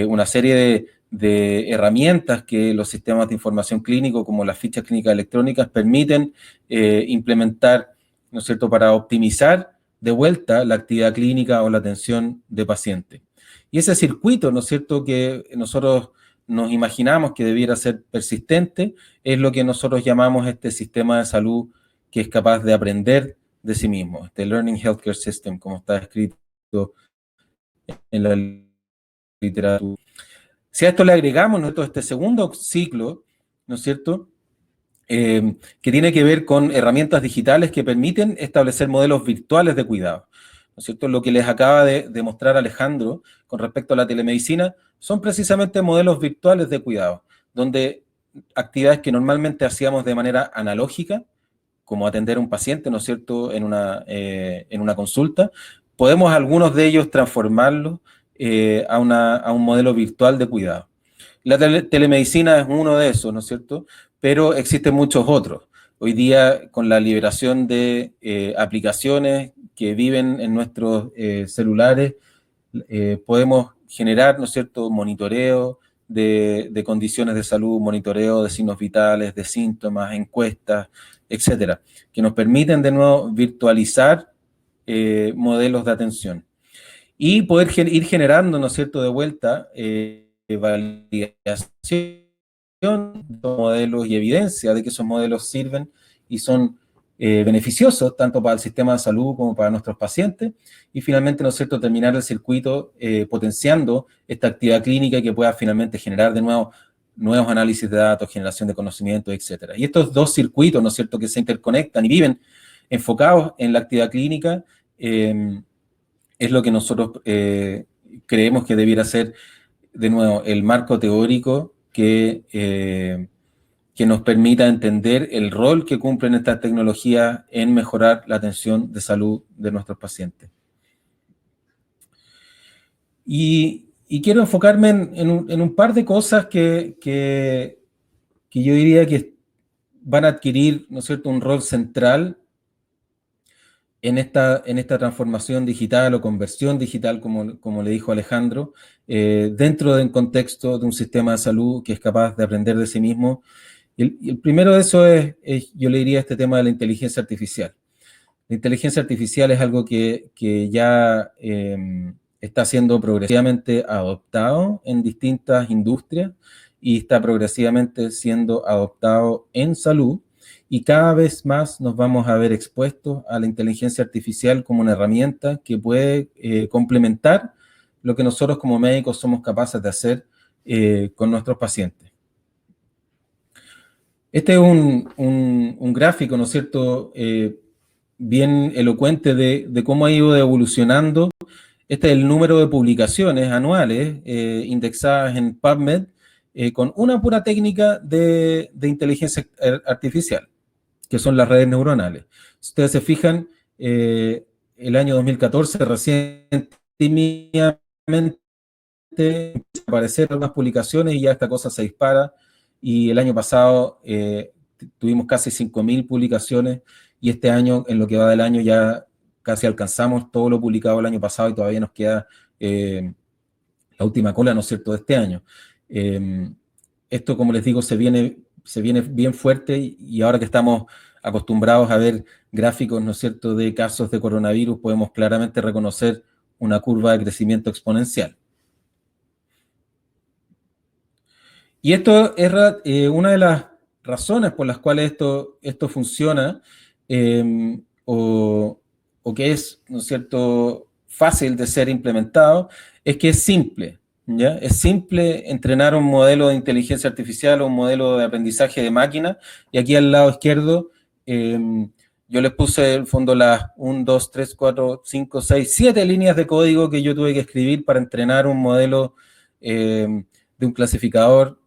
una serie de herramientas que los sistemas de información clínico, como las fichas clínicas electrónicas, permiten implementar, ¿no es cierto?, para optimizar de vuelta la actividad clínica o la atención de pacientes. Y ese circuito, ¿no es cierto?, que nosotros nos imaginamos que debiera ser persistente, es lo que nosotros llamamos este sistema de salud que es capaz de aprender de sí mismo, este Learning Healthcare System, como está escrito en la literatura. Si a esto le agregamos, ¿no?, este segundo ciclo, ¿no es cierto?, que tiene que ver con herramientas digitales que permiten establecer modelos virtuales de cuidado, ¿no es cierto? Lo que les acaba de mostrar Alejandro con respecto a la telemedicina son precisamente modelos virtuales de cuidado, donde actividades que normalmente hacíamos de manera analógica, como atender a un paciente, ¿no es cierto?, en una consulta, podemos algunos de ellos transformarlos a un modelo virtual de cuidado. La telemedicina es uno de esos, ¿no es cierto?, pero existen muchos otros. Hoy día, con la liberación de aplicaciones que viven en nuestros celulares, podemos generar, ¿no es cierto?, monitoreo de condiciones de salud, monitoreo de signos vitales, de síntomas, encuestas, etcétera, que nos permiten de nuevo virtualizar modelos de atención y poder ir generando, ¿no es cierto?, de vuelta validación de modelos y evidencia de que esos modelos sirven y son beneficiosos, tanto para el sistema de salud como para nuestros pacientes, y finalmente, ¿no es cierto?, terminar el circuito potenciando esta actividad clínica que pueda finalmente generar de nuevo nuevos análisis de datos, generación de conocimiento, etc. Y estos dos circuitos, ¿no es cierto?, que se interconectan y viven enfocados en la actividad clínica, es lo que nosotros creemos que debiera ser, de nuevo, el marco teórico que nos permita entender el rol que cumplen estas tecnologías en mejorar la atención de salud de nuestros pacientes. Y quiero enfocarme en un par de cosas que yo diría que van a adquirir, ¿no es cierto?, un rol central en esta transformación digital o conversión digital, como le dijo Alejandro, dentro de un contexto de un sistema de salud que es capaz de aprender de sí mismo. Y el primero de eso es, yo le diría, este tema de la inteligencia artificial. La inteligencia artificial es algo que ya está siendo progresivamente adoptado en distintas industrias y está progresivamente siendo adoptado en salud, y cada vez más nos vamos a ver expuestos a la inteligencia artificial como una herramienta que puede complementar lo que nosotros como médicos somos capaces de hacer con nuestros pacientes. Este es un gráfico, ¿no es cierto?, bien elocuente de cómo ha ido evolucionando. Este es el número de publicaciones anuales indexadas en PubMed con una pura técnica de inteligencia artificial, que son las redes neuronales. Si ustedes se fijan, el año 2014 recién tímidamente empiezan a aparecer algunas publicaciones y ya esta cosa se dispara, y el año pasado tuvimos casi 5.000 publicaciones, y este año, en lo que va del año, ya casi alcanzamos todo lo publicado el año pasado y todavía nos queda la última cola, ¿no es cierto?, de este año. Esto, como les digo, se viene bien fuerte, y ahora que estamos acostumbrados a ver gráficos, ¿no es cierto?, de casos de coronavirus, podemos claramente reconocer una curva de crecimiento exponencial. Y esto es una de las razones por las cuales esto funciona, o que es, ¿no es cierto?, fácil de ser implementado, es que es simple, ¿ya? Es simple entrenar un modelo de inteligencia artificial o un modelo de aprendizaje de máquina, y aquí al lado izquierdo yo les puse en el fondo las 1, 2, 3, 4, 5, 6, 7 líneas de código que yo tuve que escribir para entrenar un modelo de un clasificador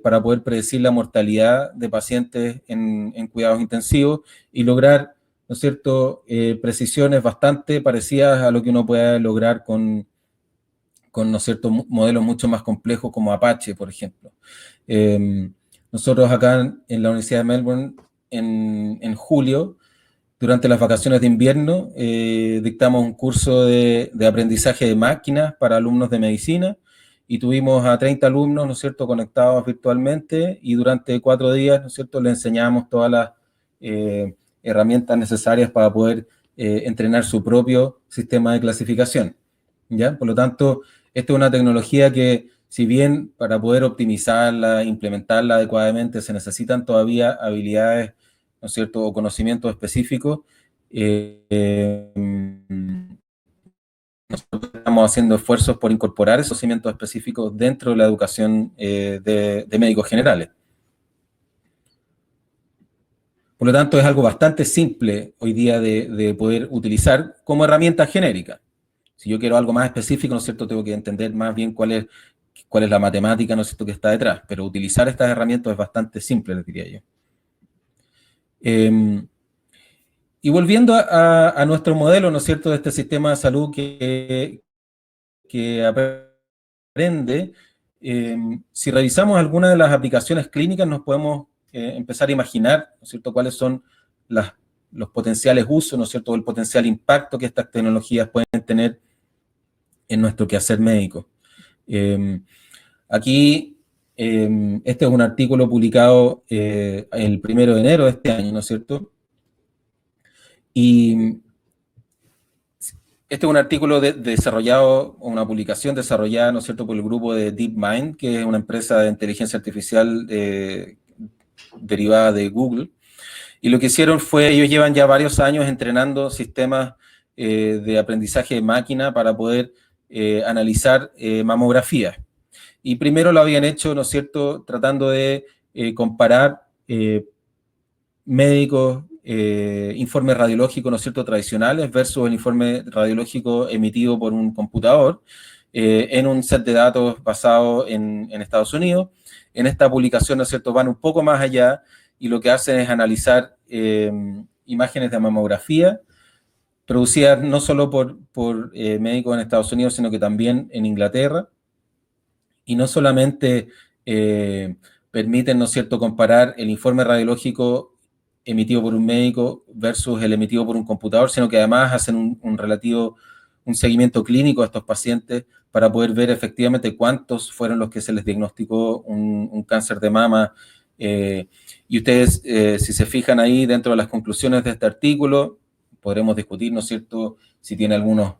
para poder predecir la mortalidad de pacientes en cuidados intensivos y lograr, ¿no es cierto?, precisiones bastante parecidas a lo que uno puede lograr con ¿no es cierto?, modelos mucho más complejos como Apache, por ejemplo. Nosotros acá en la Universidad de Melbourne, en julio, durante las vacaciones de invierno, dictamos un curso de aprendizaje de máquinas para alumnos de medicina, y tuvimos a 30 alumnos, ¿no es cierto?, conectados virtualmente, y durante 4 días, ¿no es cierto?, les enseñamos todas las herramientas necesarias para poder entrenar su propio sistema de clasificación, ¿ya? Por lo tanto, esta es una tecnología que, si bien para poder optimizarla, implementarla adecuadamente, se necesitan todavía habilidades, ¿no es cierto?, o conocimientos específicos, nosotros estamos haciendo esfuerzos por incorporar esos conocimientos específicos dentro de la educación de médicos generales. Por lo tanto, es algo bastante simple hoy día de poder utilizar como herramienta genérica. Si yo quiero algo más específico, ¿no es cierto?, tengo que entender más bien cuál es la matemática, ¿no es cierto?, que está detrás. Pero utilizar estas herramientas es bastante simple, les diría yo. Y volviendo a nuestro modelo, ¿no es cierto?, de este sistema de salud que aprende, si revisamos algunas de las aplicaciones clínicas, nos podemos empezar a imaginar, ¿no es cierto?, cuáles son los potenciales usos, ¿no es cierto?, el potencial impacto que estas tecnologías pueden tener en nuestro quehacer médico. Aquí, este es un artículo publicado el 1 de enero de este año, ¿no es cierto? Y este es un artículo desarrollado, una publicación desarrollada, ¿no es cierto?, por el grupo de DeepMind, que es una empresa de inteligencia artificial derivada de Google. Y lo que hicieron fue, ellos llevan ya varios años entrenando sistemas de aprendizaje de máquina para poder analizar mamografías. Y primero lo habían hecho, ¿no es cierto?, tratando de comparar médicos, informes radiológicos, ¿no es cierto?, tradicionales versus el informe radiológico emitido por un computador en un set de datos basado en Estados Unidos. En esta publicación, ¿no es cierto?, van un poco más allá y lo que hacen es analizar imágenes de mamografía producidas no solo por médicos en Estados Unidos, sino que también en Inglaterra. Y no solamente permiten, ¿no es cierto?, comparar el informe radiológico emitido por un médico versus el emitido por un computador, sino que además hacen un seguimiento clínico a estos pacientes para poder ver efectivamente cuántos fueron los que se les diagnosticó un cáncer de mama. Y ustedes, si se fijan ahí dentro de las conclusiones de este artículo, podremos discutir, ¿no es cierto?, si tiene algunos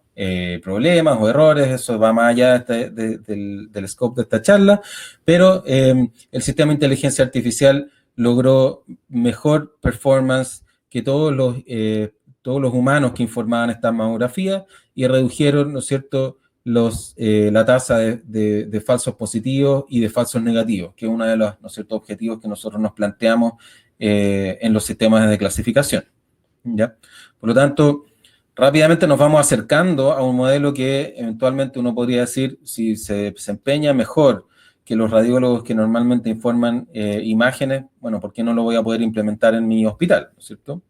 problemas o errores, eso va más allá del scope de esta charla, pero el sistema de inteligencia artificial logró mejor performance que todos los humanos que informaban esta mamografía y redujeron, ¿no es cierto?, la tasa de falsos positivos y de falsos negativos, que es uno de los, ¿no es cierto?, objetivos que nosotros nos planteamos en los sistemas de clasificación, ¿ya? Por lo tanto, rápidamente nos vamos acercando a un modelo que eventualmente uno podría decir, si se desempeña mejor que los radiólogos que normalmente informan imágenes, bueno, ¿por qué no lo voy a poder implementar en mi hospital? ¿No es cierto?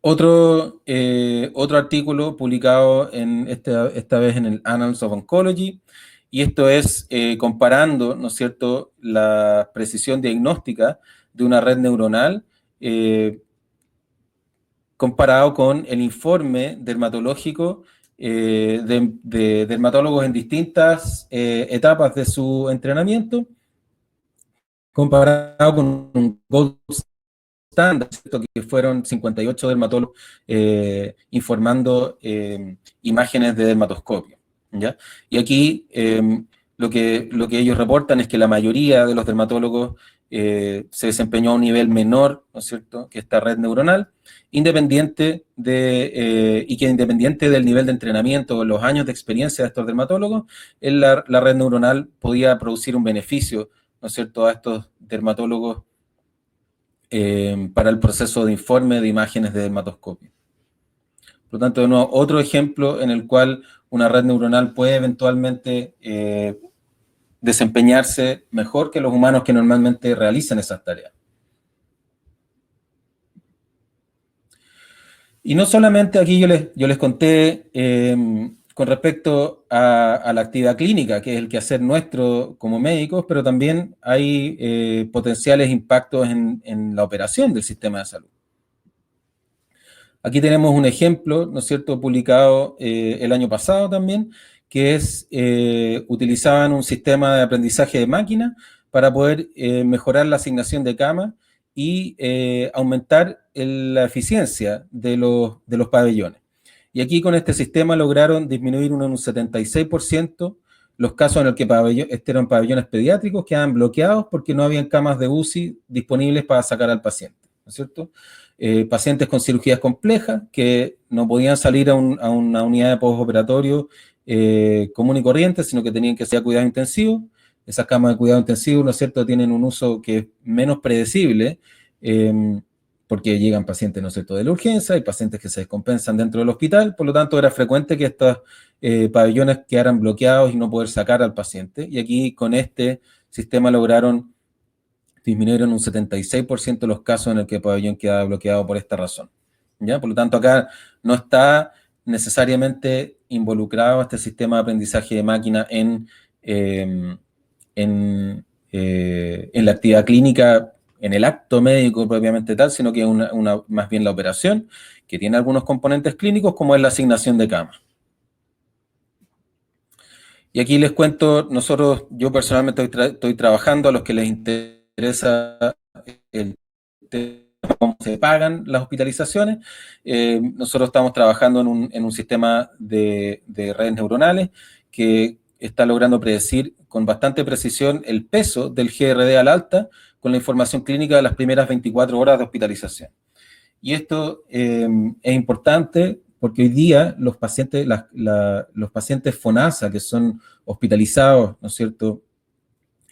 Otro artículo publicado esta vez en el Annals of Oncology, y esto es comparando, ¿no es cierto?, la precisión diagnóstica de una red neuronal comparado con el informe dermatológico de dermatólogos en distintas etapas de su entrenamiento, comparado con un gold standard, ¿cierto?, que fueron 58 dermatólogos informando imágenes de dermatoscopio, ¿ya? Y aquí lo que ellos reportan es que la mayoría de los dermatólogos se desempeñó a un nivel menor, ¿no es cierto?, que esta red neuronal, independiente del nivel de entrenamiento o los años de experiencia de estos dermatólogos, la red neuronal podía producir un beneficio, ¿no es cierto?, a estos dermatólogos para el proceso de informe de imágenes de dermatoscopio. Por lo tanto, de nuevo, otro ejemplo en el cual una red neuronal puede eventualmente desempeñarse mejor que los humanos que normalmente realizan esas tareas. Y no solamente aquí yo les conté con respecto a la actividad clínica, que es el quehacer nuestro como médicos, pero también hay potenciales impactos en la operación del sistema de salud. Aquí tenemos un ejemplo, ¿no es cierto?, publicado el año pasado también, que es, utilizaban un sistema de aprendizaje de máquina para poder mejorar la asignación de cama y aumentar la eficiencia de los pabellones. Y aquí con este sistema lograron disminuir en un 76% los casos en los que eran pabellones pediátricos quedaban bloqueados porque no habían camas de UCI disponibles para sacar al paciente, ¿no es cierto? Pacientes con cirugías complejas que no podían salir a una unidad de postoperatorio común y corriente, sino que tenían que ser a cuidado intensivo. Esas camas de cuidado intensivo, ¿no es cierto?, tienen un uso que es menos predecible, porque llegan pacientes, ¿no es cierto?, de la urgencia, hay pacientes que se descompensan dentro del hospital, por lo tanto era frecuente que estos pabellones quedaran bloqueados y no poder sacar al paciente. Y aquí con este sistema lograron disminuir en un 76% los casos en el que el pabellón quedaba bloqueado por esta razón, ¿ya? Por lo tanto, acá no está necesariamente involucrado este sistema de aprendizaje de máquina en la actividad clínica, en el acto médico propiamente tal, sino que es más bien la operación, que tiene algunos componentes clínicos, como es la asignación de cama. Y aquí les cuento, yo personalmente estoy trabajando, a los que les interesa el tema, cómo se pagan las hospitalizaciones. Nosotros estamos trabajando en un sistema de redes neuronales que está logrando predecir con bastante precisión el peso del GRD al alta con la información clínica de las primeras 24 horas de hospitalización. Y esto es importante porque hoy día los pacientes, los pacientes FONASA que son hospitalizados, ¿no es cierto?,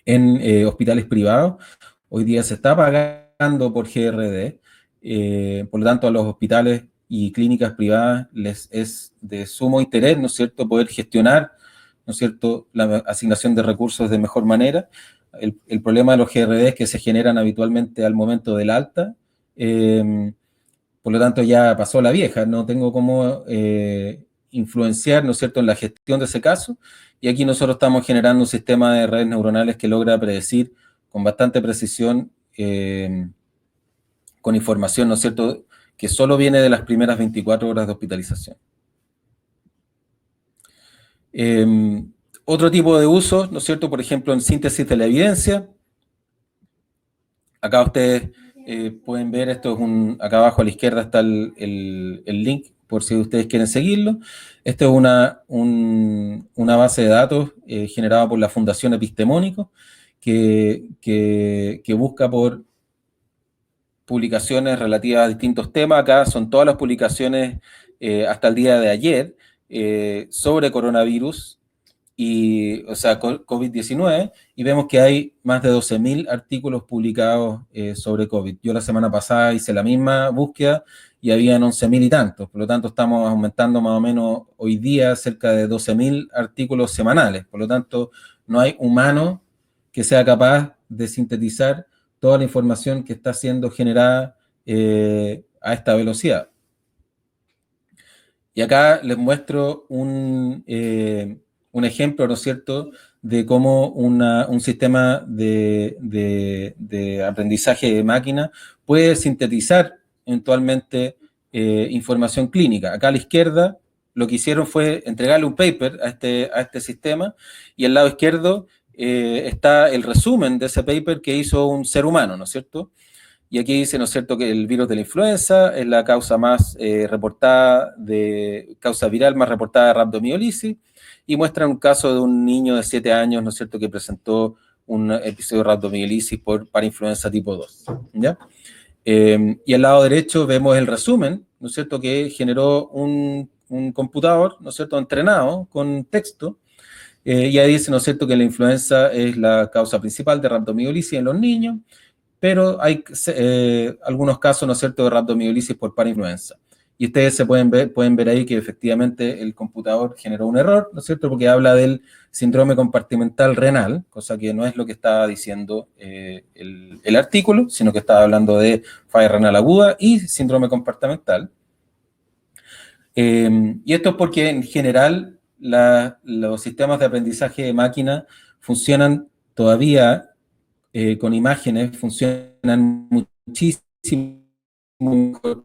en hospitales privados, hoy día se está pagando por GRD, por lo tanto a los hospitales y clínicas privadas les es de sumo interés, ¿no es cierto?, poder gestionar, ¿no es cierto?, la asignación de recursos de mejor manera. El problema de los GRD es que se generan habitualmente al momento del alta, por lo tanto ya pasó la vieja, no tengo cómo influenciar, ¿no es cierto?, en la gestión de ese caso, y aquí nosotros estamos generando un sistema de redes neuronales que logra predecir con bastante precisión, con información, ¿no es cierto?, que solo viene de las primeras 24 horas de hospitalización. Otro tipo de uso, ¿no es cierto?, por ejemplo, en síntesis de la evidencia. Acá ustedes pueden ver, esto es acá abajo a la izquierda está el link, por si ustedes quieren seguirlo. Esto es una base de datos generada por la Fundación Epistemónico, que busca por publicaciones relativas a distintos temas. Acá son todas las publicaciones hasta el día de ayer sobre coronavirus, o sea, COVID-19, y vemos que hay más de 12.000 artículos publicados sobre COVID. Yo la semana pasada hice la misma búsqueda y habían 11.000 y tantos, por lo tanto estamos aumentando más o menos hoy día cerca de 12.000 artículos semanales, por lo tanto no hay humano que sea capaz de sintetizar toda la información que está siendo generada a esta velocidad. Y acá les muestro un ejemplo, ¿no es cierto?, de cómo un sistema de aprendizaje de máquina puede sintetizar eventualmente información clínica. Acá a la izquierda lo que hicieron fue entregarle un paper a este sistema, y al lado izquierdo está el resumen de ese paper que hizo un ser humano, ¿no es cierto? Y aquí dice, ¿no es cierto?, que el virus de la influenza es la causa más causa viral más reportada de rhabdomiolisis, y muestran un caso de un niño de 7 años, ¿no es cierto?, que presentó un episodio de rhabdomiolisis por parainfluenza tipo 2, ¿ya? Y al lado derecho vemos el resumen, ¿no es cierto?, que generó un computador, ¿no es cierto?, entrenado con texto, y ahí dice, ¿no es cierto?, que la influenza es la causa principal de rhabdomiolisis en los niños, pero hay algunos casos, ¿no es cierto?, de rhabdomiolisis por parainfluenza. Y ustedes pueden ver ahí que efectivamente el computador generó un error, ¿no es cierto?, porque habla del síndrome compartimental renal, cosa que no es lo que estaba diciendo el artículo, sino que estaba hablando de falla renal aguda y síndrome compartimental. Y esto es porque en general los sistemas de aprendizaje de máquina funcionan todavía con imágenes, funcionan muchísimo mejor,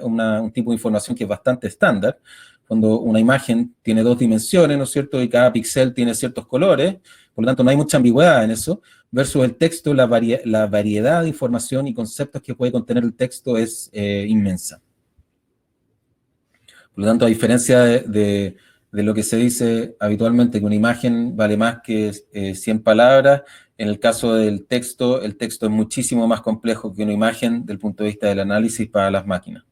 un tipo de información que es bastante estándar. Cuando una imagen tiene 2 dimensiones, ¿no es cierto?, y cada píxel tiene ciertos colores, por lo tanto no hay mucha ambigüedad en eso, versus el texto, la variedad de información y conceptos que puede contener el texto es inmensa. Por lo tanto, a diferencia de lo que se dice habitualmente, que una imagen vale más que 100 palabras, en el caso del texto, el texto es muchísimo más complejo que una imagen desde el punto de vista del análisis para las máquinas.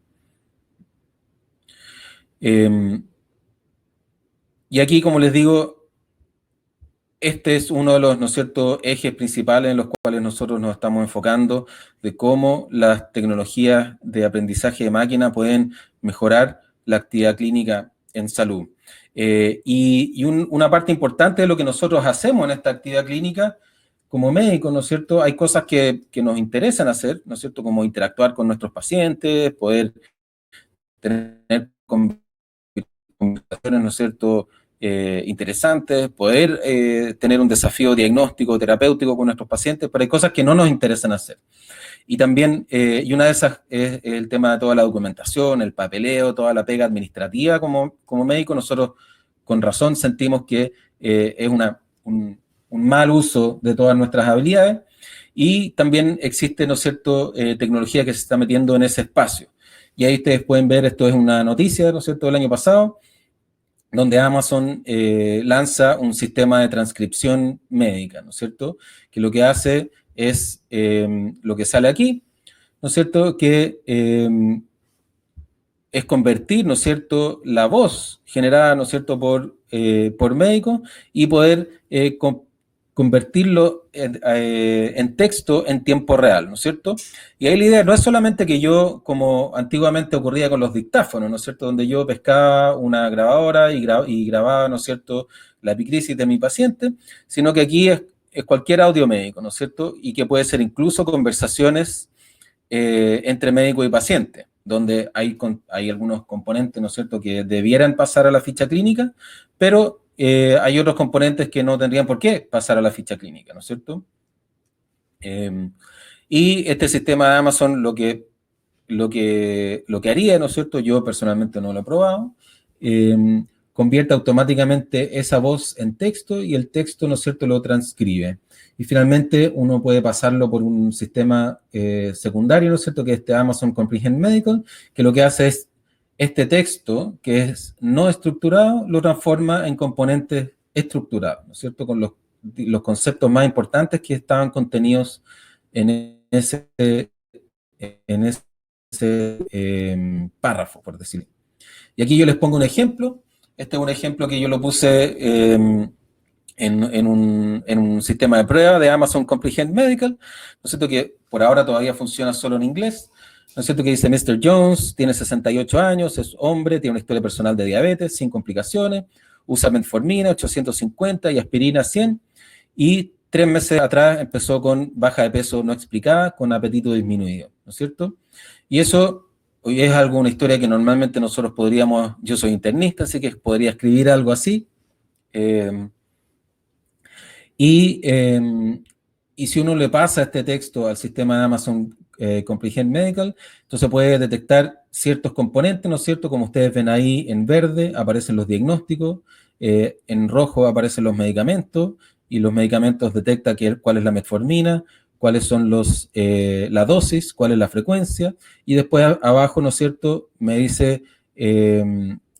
Y aquí, como les digo, este es uno de los, ¿no es cierto?, ejes principales en los cuales nosotros nos estamos enfocando, de cómo las tecnologías de aprendizaje de máquina pueden mejorar la actividad clínica en salud. Y una parte importante de lo que nosotros hacemos en esta actividad clínica, como médicos, ¿no es cierto?, hay cosas que nos interesan hacer, ¿no es cierto?, como interactuar con nuestros pacientes, poder tener conversaciones, ¿no es cierto?, interesantes, poder tener un desafío diagnóstico, terapéutico con nuestros pacientes, pero hay cosas que no nos interesan hacer. Y también, y una de esas es el tema de toda la documentación, el papeleo, toda la pega administrativa como médico. Nosotros con razón sentimos que es un mal uso de todas nuestras habilidades, y también existe, ¿no es cierto?, tecnología que se está metiendo en ese espacio. Y ahí ustedes pueden ver, esto es una noticia, ¿no es cierto?, del año pasado, donde Amazon lanza un sistema de transcripción médica, ¿no es cierto? Que lo que hace es lo que sale aquí, ¿no es cierto? Que es convertir, ¿no es cierto?, la voz generada, ¿no es cierto?, por médicos y poder convertirlo en texto en tiempo real, ¿no es cierto? Y ahí la idea no es solamente que yo, como antiguamente ocurría con los dictáfonos, ¿no es cierto?, donde yo pescaba una grabadora y grababa, ¿no es cierto?, la epicrisis de mi paciente, sino que aquí es cualquier audio médico, ¿no es cierto?, y que puede ser incluso conversaciones entre médico y paciente, donde hay algunos componentes, ¿no es cierto?, que debieran pasar a la ficha clínica, pero hay otros componentes que no tendrían por qué pasar a la ficha clínica, ¿no es cierto? Y este sistema de Amazon lo que haría, ¿no es cierto?, yo personalmente no lo he probado, convierte automáticamente esa voz en texto y el texto, ¿no es cierto?, lo transcribe. Y finalmente uno puede pasarlo por un sistema secundario, ¿no es cierto?, que es este Amazon Comprehend Medical, que lo que hace es este texto, que es no estructurado, lo transforma en componentes estructurados, ¿no es cierto?, con los conceptos más importantes que estaban contenidos en ese párrafo, por decirlo. Y aquí yo les pongo un ejemplo. Este es un ejemplo que yo lo puse en un sistema de prueba de Amazon Comprehend Medical, ¿no es cierto?, que por ahora todavía funciona solo en inglés, ¿no es cierto?, que dice Mr. Jones, tiene 68 años, es hombre, tiene una historia personal de diabetes, sin complicaciones, usa metformina 850 y aspirina 100, y 3 meses atrás empezó con baja de peso no explicada, con apetito disminuido, ¿no es cierto? Y eso es una historia que normalmente nosotros podríamos, yo soy internista, así que podría escribir algo así, y si uno le pasa este texto al sistema de Amazon Comprehend Medical, entonces puede detectar ciertos componentes, ¿no es cierto? Como ustedes ven ahí, en verde aparecen los diagnósticos, en rojo aparecen los medicamentos, y los medicamentos detecta cuál es la metformina, cuáles son la dosis, cuál es la frecuencia, y después abajo, ¿no es cierto?, me dice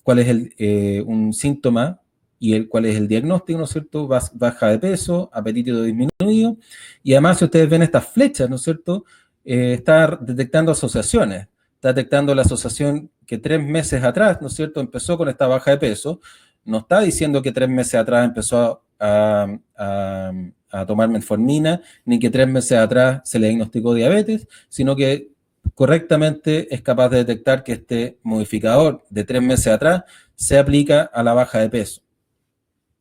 cuál es un síntoma y cuál es el diagnóstico, ¿no es cierto?, baja de peso, apetito disminuido, y además si ustedes ven estas flechas, ¿no es cierto?, está detectando asociaciones, está detectando la asociación que 3 meses atrás, ¿no es cierto?, empezó con esta baja de peso, no está diciendo que 3 meses atrás empezó a tomar metformina, ni que 3 meses atrás se le diagnosticó diabetes, sino que correctamente es capaz de detectar que este modificador de 3 meses atrás se aplica a la baja de peso.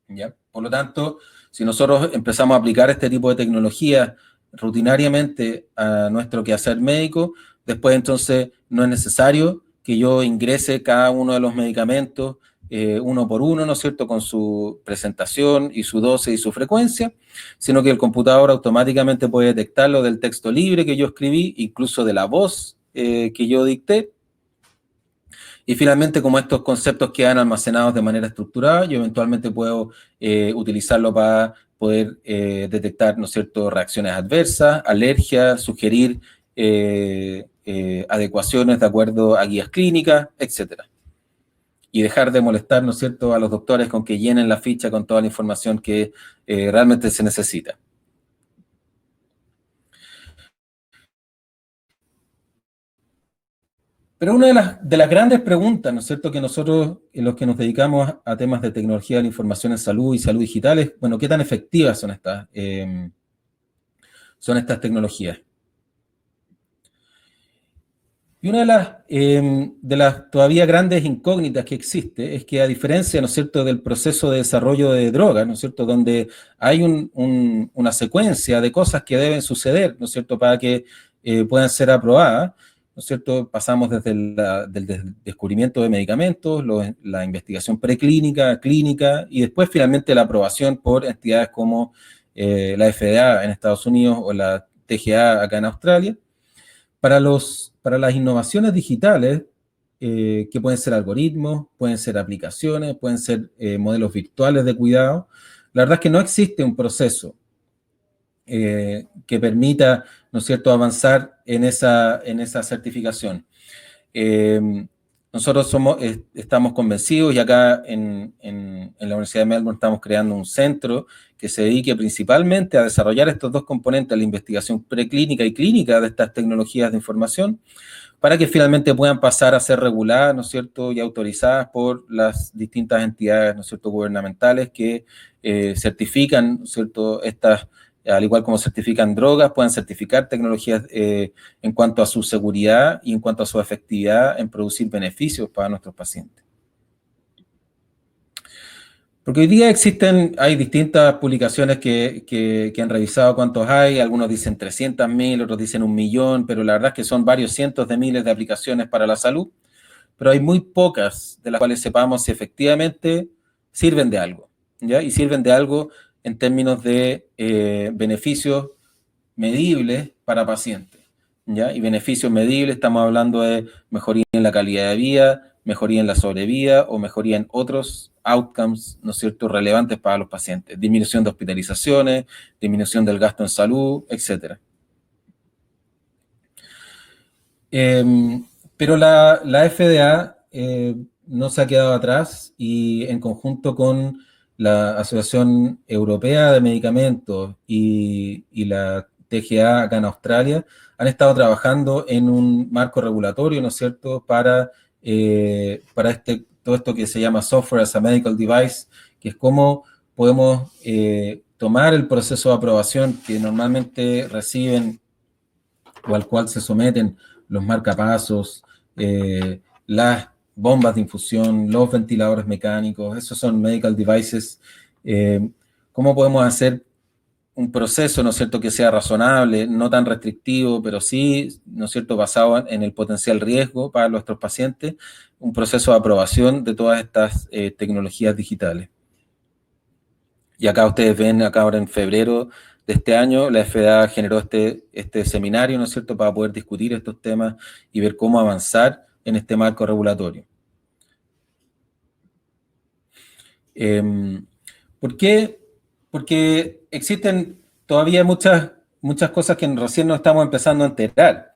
¿Ya? Por lo tanto, si nosotros empezamos a aplicar este tipo de tecnología rutinariamente a nuestro quehacer médico, después entonces no es necesario que yo ingrese cada uno de los medicamentos uno por uno, ¿no es cierto?, con su presentación y su dosis y su frecuencia, sino que el computador automáticamente puede detectarlo del texto libre que yo escribí, incluso de la voz que yo dicté. Y finalmente, como estos conceptos quedan almacenados de manera estructurada, yo eventualmente puedo utilizarlo para poder detectar, ¿no es cierto?, reacciones adversas, alergias, sugerir adecuaciones de acuerdo a guías clínicas, etc. Y dejar de molestar, ¿no es cierto?, a los doctores con que llenen la ficha con toda la información que realmente se necesita. Pero una de las grandes preguntas, ¿no es cierto?, que nosotros, en los que nos dedicamos a temas de tecnología de la información en salud y salud digital, es, bueno, ¿qué tan efectivas son estas tecnologías? Y una de las todavía grandes incógnitas que existe es que, a diferencia, ¿no es cierto?, del proceso de desarrollo de drogas, ¿no es cierto?, donde hay una secuencia de cosas que deben suceder, ¿no es cierto?, para que puedan ser aprobadas, ¿no es cierto?, pasamos desde del descubrimiento de medicamentos, la investigación preclínica, clínica, y después finalmente la aprobación por entidades como la FDA en Estados Unidos o la TGA acá en Australia. Para las innovaciones digitales, que pueden ser algoritmos, pueden ser aplicaciones, pueden ser modelos virtuales de cuidado, la verdad es que no existe un proceso que permita, ¿no es cierto?, avanzar en esa certificación. Nosotros estamos convencidos, y acá en la Universidad de Melbourne estamos creando un centro que se dedique principalmente a desarrollar estos dos componentes, la investigación preclínica y clínica de estas tecnologías de información, para que finalmente puedan pasar a ser reguladas, ¿no es cierto?, y autorizadas por las distintas entidades, ¿no es cierto?, gubernamentales que certifican, ¿no es cierto?, estas, al igual como certifican drogas, puedan certificar tecnologías en cuanto a su seguridad y en cuanto a su efectividad en producir beneficios para nuestros pacientes. Porque hoy día hay distintas publicaciones que han revisado cuántos hay, algunos dicen 300.000, otros dicen 1.000.000, pero la verdad es que son varios cientos de miles de aplicaciones para la salud, pero hay muy pocas de las cuales sepamos si efectivamente sirven de algo, ¿ya? Y sirven de algo en términos de beneficios medibles para pacientes, ¿ya? Y beneficios medibles, estamos hablando de mejoría en la calidad de vida, mejoría en la sobrevida o mejoría en otros outcomes, ¿no es cierto?, relevantes para los pacientes. Disminución de hospitalizaciones, disminución del gasto en salud, etc. Pero la FDA no se ha quedado atrás y en conjunto con la Asociación Europea de Medicamentos y la TGA acá en Australia, han estado trabajando en un marco regulatorio, ¿no es cierto?, para todo esto que se llama Software as a Medical Device, que es cómo podemos tomar el proceso de aprobación que normalmente reciben o al cual se someten los marcapasos, las bombas de infusión, los ventiladores mecánicos, esos son medical devices. ¿Cómo podemos hacer un proceso, ¿no es cierto?, que sea razonable, no tan restrictivo, pero sí, ¿no es cierto?, basado en el potencial riesgo para nuestros pacientes, un proceso de aprobación de todas estas tecnologías digitales? Y acá ustedes ven, acá ahora en febrero de este año, la FDA generó este seminario, ¿no es cierto?, para poder discutir estos temas y ver cómo avanzar en este marco regulatorio. ¿Por qué? Porque existen todavía muchas cosas que recién nos estamos empezando a enterar.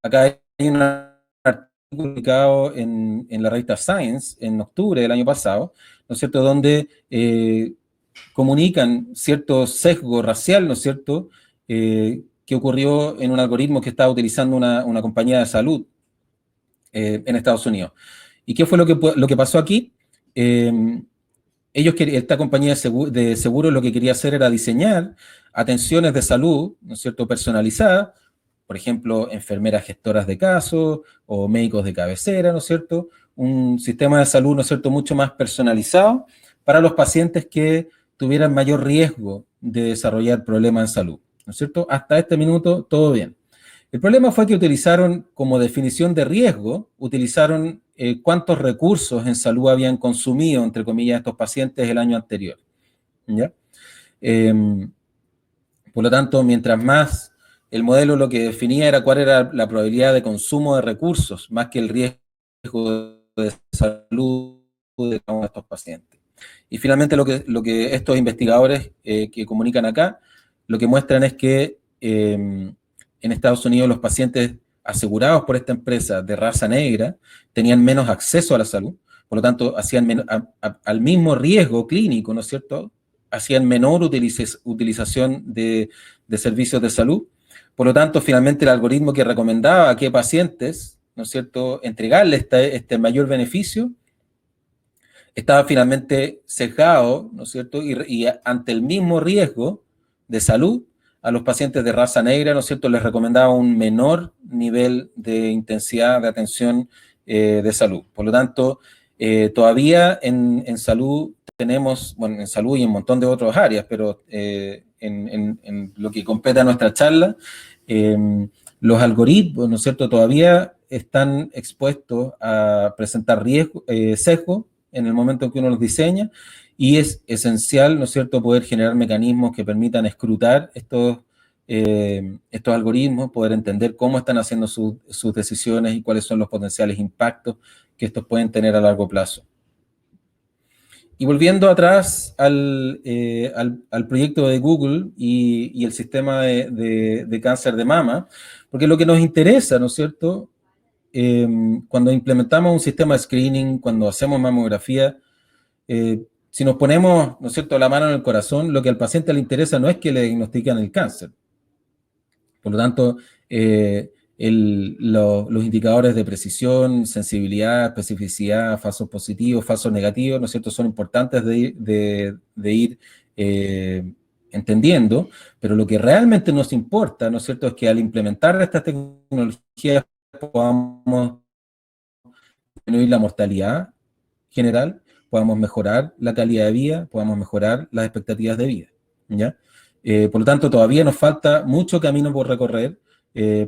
Acá hay un artículo publicado en la revista Science en octubre del año pasado, ¿no es cierto?, donde comunican cierto sesgo racial, ¿no es cierto?, que ocurrió en un algoritmo que estaba utilizando una compañía de salud en Estados Unidos. ¿Y qué fue lo que pasó aquí? Esta compañía de seguros lo que quería hacer era diseñar atenciones de salud, ¿no es cierto?, personalizadas, por ejemplo, enfermeras gestoras de casos o médicos de cabecera, ¿no es cierto?, un sistema de salud, ¿no es cierto?, mucho más personalizado para los pacientes que tuvieran mayor riesgo de desarrollar problemas en salud, ¿no es cierto? Hasta este minuto, todo bien. El problema fue que utilizaron como definición de riesgo, utilizaron cuántos recursos en salud habían consumido, entre comillas, estos pacientes el año anterior, ¿ya? Por lo tanto, mientras más el modelo lo que definía era cuál era la probabilidad de consumo de recursos, más que el riesgo de salud de cada uno de estos pacientes. Y finalmente lo que estos investigadores que comunican acá, lo que muestran es que en Estados Unidos los pacientes asegurados por esta empresa de raza negra tenían menos acceso a la salud, por lo tanto hacían al mismo riesgo clínico, ¿no es cierto?, hacían menor utilización de servicios de salud. Por lo tanto, finalmente el algoritmo que recomendaba a qué pacientes, ¿no es cierto?, entregarle este mayor beneficio, estaba finalmente sesgado, ¿no es cierto?, y ante el mismo riesgo de salud, a los pacientes de raza negra, ¿no es cierto?, les recomendaba un menor nivel de intensidad de atención de salud. Por lo tanto, todavía en salud tenemos, bueno, en salud y en un montón de otras áreas, pero en lo que compete a nuestra charla, los algoritmos, ¿no es cierto?, todavía están expuestos a presentar sesgo en el momento en que uno los diseña, y es esencial, ¿no es cierto?, poder generar mecanismos que permitan escrutar estos algoritmos, poder entender cómo están haciendo sus decisiones y cuáles son los potenciales impactos que estos pueden tener a largo plazo. Y volviendo atrás al proyecto de Google y el sistema de cáncer de mama, porque lo que nos interesa, ¿no es cierto?, cuando implementamos un sistema de screening, cuando hacemos mamografía, si nos ponemos, ¿no es cierto?, la mano en el corazón, lo que al paciente le interesa no es que le diagnostiquen el cáncer. Por lo tanto, los indicadores de precisión, sensibilidad, especificidad, falsos positivos, falsos negativos, ¿no es cierto?, son importantes de ir entendiendo, pero lo que realmente nos importa, ¿no es cierto?, es que al implementar estas tecnologías podamos disminuir la mortalidad general, podamos mejorar la calidad de vida, podamos mejorar las expectativas de vida, ¿ya? Por lo tanto, todavía nos falta mucho camino por recorrer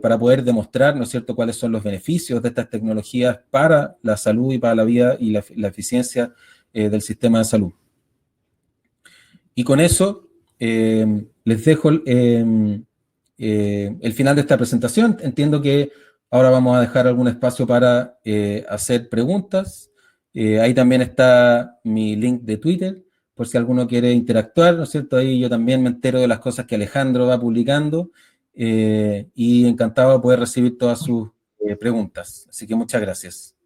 para poder demostrar, ¿no es cierto?, cuáles son los beneficios de estas tecnologías para la salud y para la vida y la eficiencia del sistema de salud. Y con eso les dejo el final de esta presentación. Entiendo que ahora vamos a dejar algún espacio para hacer preguntas. Ahí también está mi link de Twitter, por si alguno quiere interactuar, ¿no es cierto? Ahí yo también me entero de las cosas que Alejandro va publicando y encantado de poder recibir todas sus preguntas. Así que muchas gracias.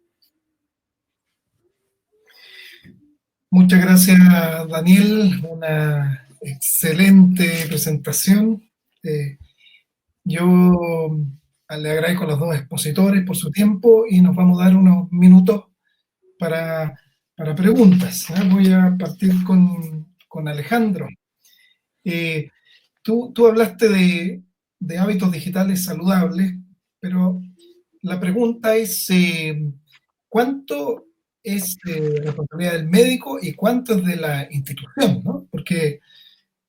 Muchas gracias, Daniel. Una excelente presentación. Yo le agradezco a los dos expositores por su tiempo y nos vamos a dar unos minutos para preguntas. Voy a partir con Alejandro. Tú hablaste de hábitos digitales saludables, pero la pregunta es, ¿cuánto es responsabilidad del médico y cuánto es de la institución, ¿no? Porque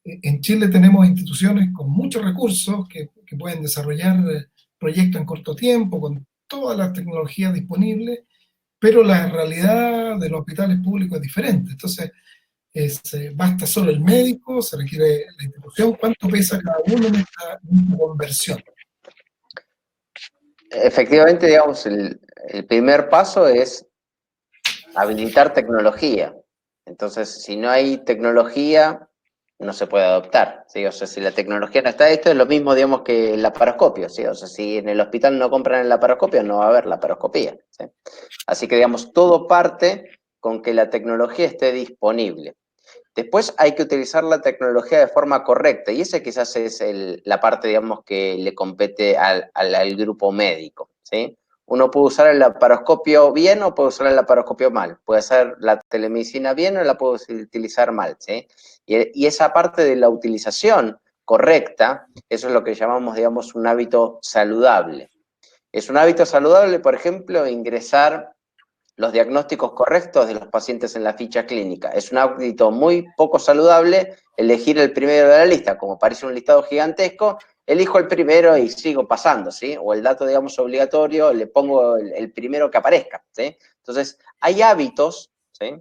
en Chile tenemos instituciones con muchos recursos que pueden desarrollar proyectos en corto tiempo, con todas las tecnologías disponibles, pero la realidad de los hospitales públicos es diferente. Entonces, ¿basta solo el médico? ¿Se requiere la institución? ¿Cuánto pesa cada uno en esta conversión? Efectivamente, digamos, el primer paso es habilitar tecnología. Entonces, si no hay tecnología, no se puede adoptar, ¿sí? O sea, si la tecnología no está, esto es lo mismo, digamos, que el laparoscopio, ¿sí? O sea, si en el hospital no compran el laparoscopio, no va a haber laparoscopía, ¿sí? Así que, digamos, todo parte con que la tecnología esté disponible. Después hay que utilizar la tecnología de forma correcta, y esa quizás es la parte, digamos, que le compete al grupo médico, ¿sí? Uno puede usar el laparoscopio bien o puede usar el laparoscopio mal. Puede hacer la telemedicina bien o la puede utilizar mal, ¿sí? Y esa parte de la utilización correcta, eso es lo que llamamos, digamos, un hábito saludable. Es un hábito saludable, por ejemplo, ingresar los diagnósticos correctos de los pacientes en la ficha clínica. Es un hábito muy poco saludable elegir el primero de la lista. Como parece un listado gigantesco, elijo el primero y sigo pasando, ¿sí? O el dato, digamos, obligatorio, le pongo el primero que aparezca, ¿sí? Entonces, hay hábitos, ¿sí?,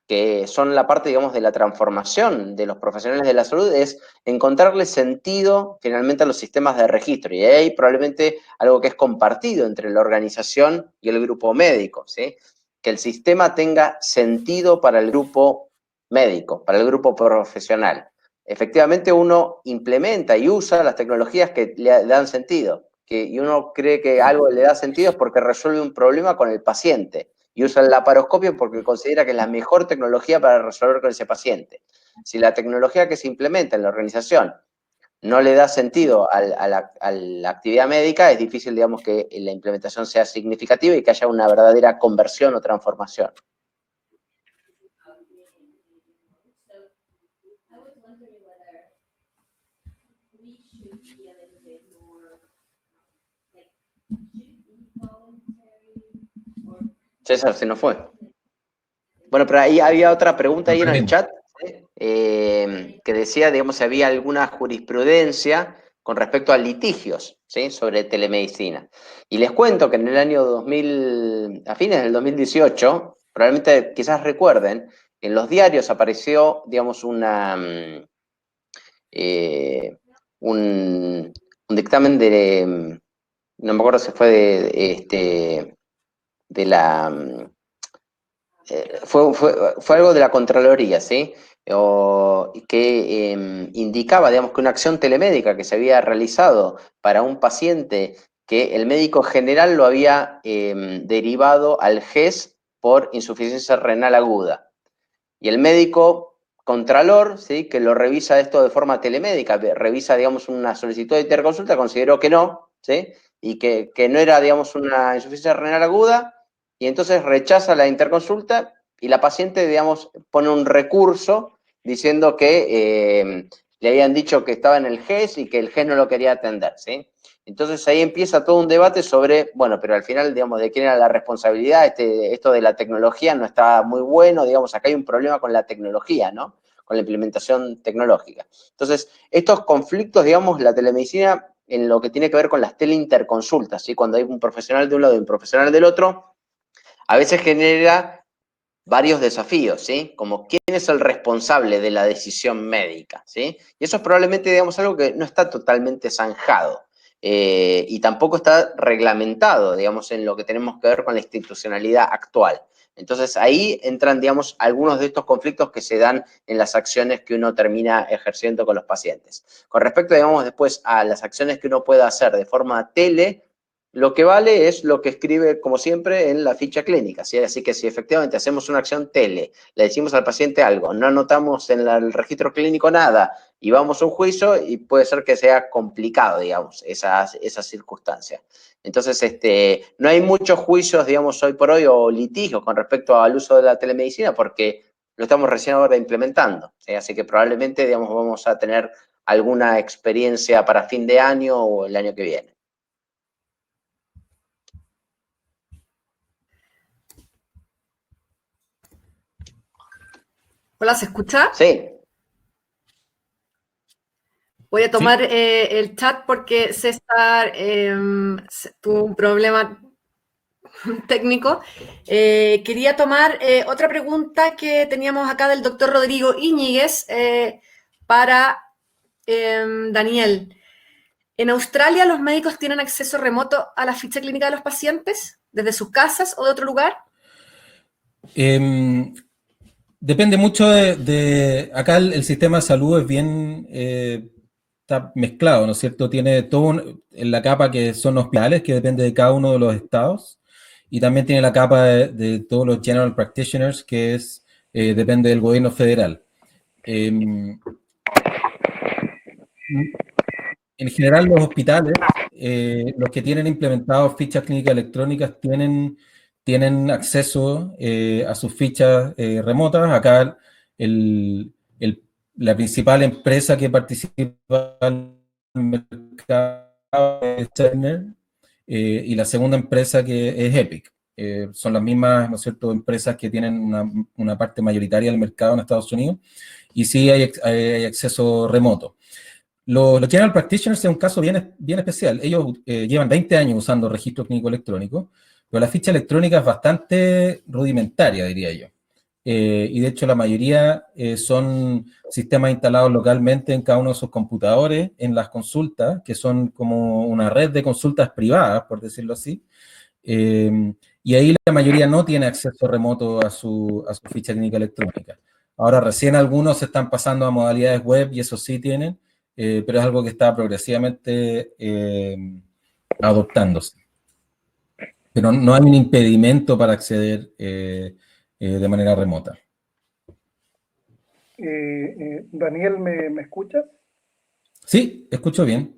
que son la parte, digamos, de la transformación de los profesionales de la salud, es encontrarle sentido finalmente a los sistemas de registro. Y ahí probablemente algo que es compartido entre la organización y el grupo médico, ¿sí? Que el sistema tenga sentido para el grupo médico, para el grupo profesional. Efectivamente, uno implementa y usa las tecnologías que le dan sentido. Y uno cree que algo le da sentido es porque resuelve un problema con el paciente. Y usa el laparoscopio porque considera que es la mejor tecnología para resolver con ese paciente. Si la tecnología que se implementa en la organización no le da sentido a la actividad médica, es difícil, digamos, que la implementación sea significativa y que haya una verdadera conversión o transformación. César, se nos fue. Bueno, pero ahí había otra pregunta ahí en el chat, que decía, digamos, si había alguna jurisprudencia con respecto a litigios, ¿sí?, sobre telemedicina. Y les cuento que en el año 2000, a fines del 2018, probablemente quizás recuerden, en los diarios apareció, digamos, un dictamen de, no me acuerdo si fue de la... Fue algo de la Contraloría, ¿sí? Que indicaba, digamos, que una acción telemédica que se había realizado para un paciente que el médico general lo había derivado al GES por insuficiencia renal aguda. Y el médico contralor, ¿sí?, que lo revisa esto de forma telemédica, revisa, digamos, una solicitud de interconsulta, consideró que no, ¿sí?, y que no era, digamos, una insuficiencia renal aguda, y entonces rechaza la interconsulta y la paciente, digamos, pone un recurso diciendo que le habían dicho que estaba en el GES y que el GES no lo quería atender, ¿sí? Entonces ahí empieza todo un debate sobre, bueno, pero al final, digamos, de quién era la responsabilidad, esto de la tecnología no está muy bueno, digamos, acá hay un problema con la tecnología, ¿no? Con la implementación tecnológica. Entonces, estos conflictos, digamos, la telemedicina en lo que tiene que ver con las teleinterconsultas, ¿sí? Cuando hay un profesional de un lado y un profesional del otro, a veces genera varios desafíos, ¿sí? Como quién es el responsable de la decisión médica, ¿sí? Y eso es probablemente, digamos, algo que no está totalmente zanjado. Y tampoco está reglamentado, digamos, en lo que tenemos que ver con la institucionalidad actual. Entonces ahí entran, digamos, algunos de estos conflictos que se dan en las acciones que uno termina ejerciendo con los pacientes. Con respecto, digamos, después a las acciones que uno pueda hacer de forma tele, lo que vale es lo que escribe, como siempre, en la ficha clínica, ¿sí? Así que si efectivamente hacemos una acción tele, le decimos al paciente algo, no anotamos en el registro clínico nada y vamos a un juicio, y puede ser que sea complicado, digamos, esa circunstancia. Entonces, no hay muchos juicios, digamos, hoy por hoy, o litigios con respecto al uso de la telemedicina, porque lo estamos recién ahora implementando, ¿sí? Así que probablemente, digamos, vamos a tener alguna experiencia para fin de año o el año que viene. Hola, ¿se escucha? Sí. Voy a tomar el chat porque César tuvo un problema técnico. Quería tomar otra pregunta que teníamos acá del doctor Rodrigo Íñiguez para Daniel. ¿En Australia los médicos tienen acceso remoto a la ficha clínica de los pacientes desde sus casas o de otro lugar? Depende mucho acá el sistema de salud es bien, está mezclado, ¿no es cierto? Tiene todo en la capa que son hospitales, que depende de cada uno de los estados, y también tiene la capa de todos los general practitioners, que depende del gobierno federal. En general, los hospitales, los que tienen implementados fichas clínicas electrónicas, tienen acceso a sus fichas remotas. Acá la principal empresa que participa en el mercado es Cerner, y la segunda empresa que es Epic. Son las mismas, ¿no es cierto?, empresas que tienen una parte mayoritaria del mercado en Estados Unidos, y sí hay acceso remoto. Los General Practitioners es un caso bien especial. Ellos llevan 20 años usando registro clínico electrónico, pero la ficha electrónica es bastante rudimentaria, diría yo. Y de hecho la mayoría son sistemas instalados localmente en cada uno de sus computadores, en las consultas, que son como una red de consultas privadas, por decirlo así. Y ahí la mayoría no tiene acceso remoto a su ficha clínica electrónica. Ahora recién algunos se están pasando a modalidades web y eso sí tienen, pero es algo que está progresivamente adoptándose. Pero no hay un impedimento para acceder de manera remota. Daniel, ¿me escuchas? Sí, escucho bien.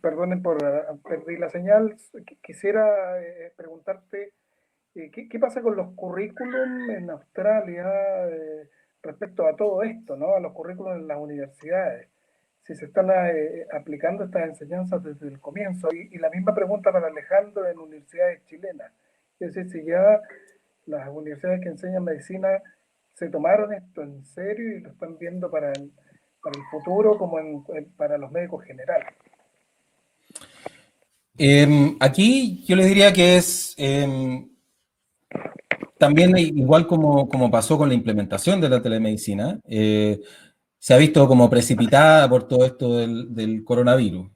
Perdonen por perdí la señal. Quisiera preguntarte ¿qué pasa con los currículum en Australia respecto a todo esto, ¿no? A los currículum en las universidades. Si se están aplicando estas enseñanzas desde el comienzo. Y la misma pregunta para Alejandro en universidades chilenas. Es decir, si ya las universidades que enseñan medicina se tomaron esto en serio y lo están viendo para el futuro como para los médicos generales. Aquí yo les diría que es también igual como pasó con la implementación de la telemedicina, se ha visto como precipitada por todo esto del coronavirus.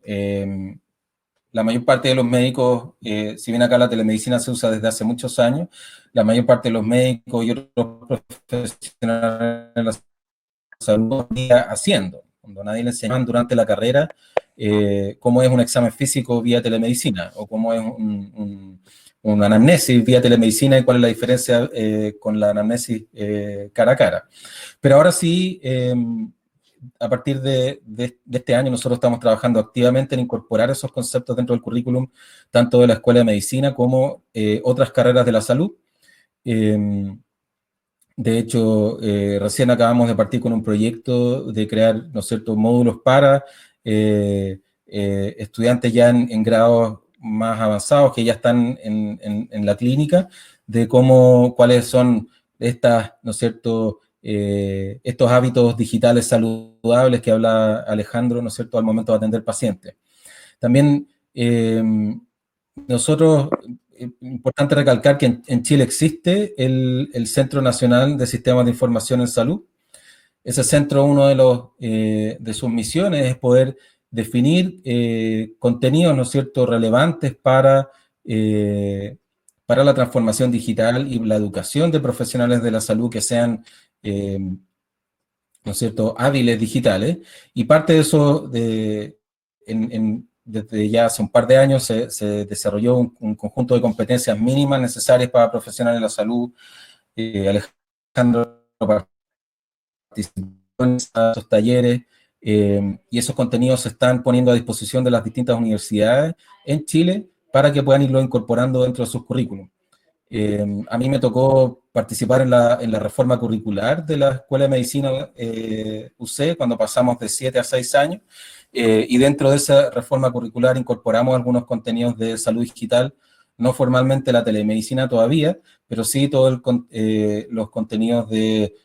La mayor parte de los médicos, si bien acá la telemedicina se usa desde hace muchos años, la mayor parte de los médicos y otros profesionales de la salud haciendo. cuando nadie le enseñaban durante la carrera cómo es un examen físico vía telemedicina o cómo es una anamnesis vía telemedicina y cuál es la diferencia con la anamnesis cara a cara. Pero ahora sí, a partir de este año nosotros estamos trabajando activamente en incorporar esos conceptos dentro del currículum, tanto de la Escuela de Medicina como otras carreras de la salud. De hecho, recién acabamos de partir con un proyecto de crear, ¿no es cierto?, módulos para estudiantes ya en grados más avanzados que ya están en la clínica, de cuáles son estas, ¿no es cierto?, estos hábitos digitales saludables que habla Alejandro, ¿no es cierto?, al momento de atender pacientes. También nosotros, importante recalcar que en Chile existe el Centro Nacional de Sistemas de Información en Salud. Ese centro, uno de sus misiones es poder definir contenidos, ¿no es cierto?, relevantes para la transformación digital y la educación de profesionales de la salud que sean, ¿no es cierto?, hábiles digitales. Y parte de eso, desde ya hace un par de años, se desarrolló un conjunto de competencias mínimas necesarias para profesionales de la salud. Alejandro participó en esos talleres y esos contenidos se están poniendo a disposición de las distintas universidades en Chile para que puedan irlo incorporando dentro de sus currículums. A mí me tocó participar en la reforma curricular de la Escuela de Medicina UC cuando pasamos de 7 a 6 años y dentro de esa reforma curricular incorporamos algunos contenidos de salud digital, no formalmente la telemedicina todavía, pero sí todos los contenidos de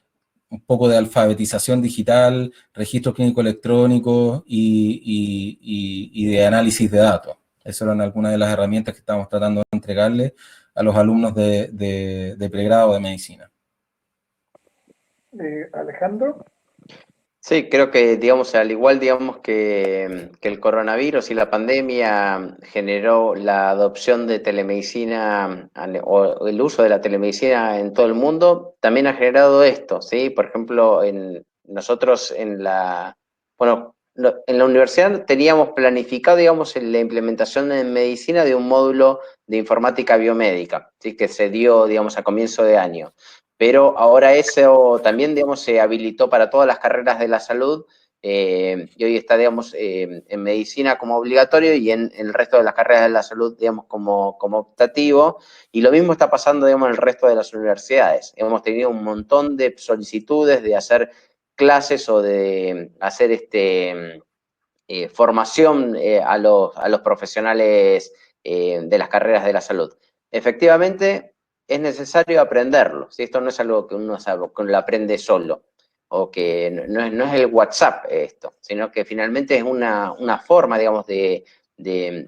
un poco de alfabetización digital, registro clínico electrónico y de análisis de datos. Esas eran algunas de las herramientas que estamos tratando de entregarles a los alumnos de pregrado de medicina. Alejandro. Sí, creo que, digamos, al igual, digamos, que el coronavirus y la pandemia generó la adopción de telemedicina o el uso de la telemedicina en todo el mundo, también ha generado esto, ¿sí? Por ejemplo, nosotros en la universidad teníamos planificado, digamos, la implementación en medicina de un módulo de informática biomédica, ¿sí? Que se dio, digamos, a comienzo de año. Pero ahora eso también, digamos, se habilitó para todas las carreras de la salud y hoy está, digamos, en medicina como obligatorio y en el resto de las carreras de la salud, digamos, como optativo. Y lo mismo está pasando, digamos, en el resto de las universidades. Hemos tenido un montón de solicitudes de hacer clases o de hacer formación a los profesionales de las carreras de la salud. Efectivamente, es necesario aprenderlo, ¿sí? Esto no es algo que uno lo aprende solo, o que no es el WhatsApp esto, sino que finalmente es una forma, digamos, de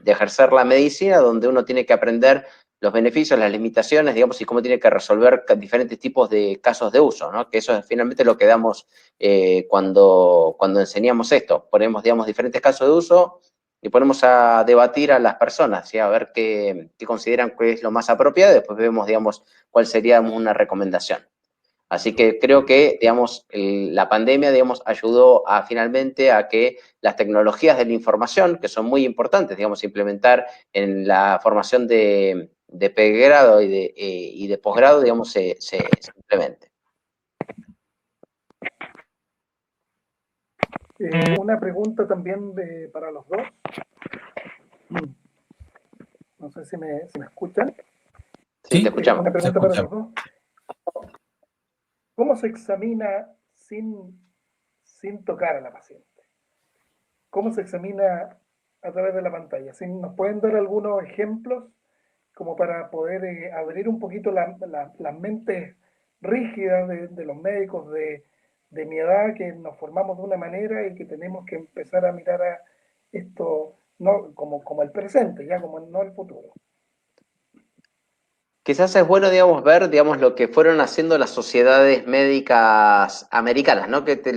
ejercer la medicina donde uno tiene que aprender los beneficios, las limitaciones, digamos, y cómo tiene que resolver diferentes tipos de casos de uso, ¿no? Que eso es finalmente lo que damos cuando enseñamos esto. Ponemos, digamos, diferentes casos de uso y ponemos a debatir a las personas, ¿sí? A ver qué consideran que es lo más apropiado y después vemos, digamos, cuál sería una recomendación. Así que creo que, digamos, la pandemia, digamos, ayudó finalmente a que las tecnologías de la información, que son muy importantes, digamos, implementar en la formación de pregrado y de posgrado, digamos, se implemente. Una pregunta también para los dos. No sé si me escuchan. Sí, te escuchamos. Una pregunta para los dos. ¿Cómo se examina sin tocar a la paciente? ¿Cómo se examina a través de la pantalla? ¿Sí? ¿Nos pueden dar algunos ejemplos como para poder abrir un poquito las mentes rígidas de los médicos de mi edad, que nos formamos de una manera y que tenemos que empezar a mirar a esto no como el presente, ya como no el futuro? Quizás es bueno, digamos, ver, digamos, lo que fueron haciendo las sociedades médicas americanas, ¿no? Que te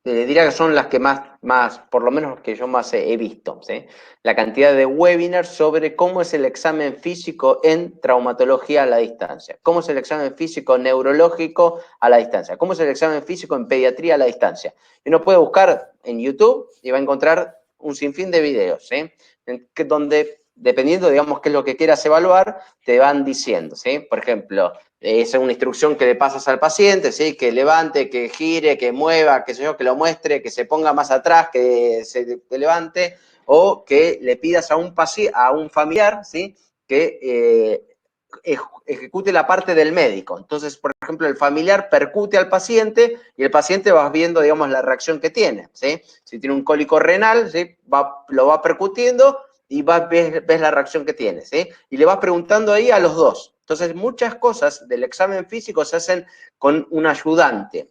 diría que son las que más, por lo menos que yo más he visto, ¿sí? La cantidad de webinars sobre cómo es el examen físico en traumatología a la distancia, cómo es el examen físico neurológico a la distancia, cómo es el examen físico en pediatría a la distancia. Y uno puede buscar en YouTube y va a encontrar un sinfín de videos, ¿sí? Donde, dependiendo, digamos, qué es lo que quieras evaluar, te van diciendo, ¿sí? Por ejemplo, es una instrucción que le pasas al paciente, ¿sí? Que levante, que gire, que mueva, qué sé yo, que lo muestre, que se ponga más atrás, que se levante, o que le pidas a un familiar, ¿sí? Que ejecute la parte del médico. Entonces, por ejemplo, el familiar percute al paciente y el paciente va viendo, digamos, la reacción que tiene, ¿sí? Si tiene un cólico renal, ¿sí? Lo va percutiendo y ves la reacción que tiene, ¿sí? Y le vas preguntando ahí a los dos. Entonces, muchas cosas del examen físico se hacen con un ayudante.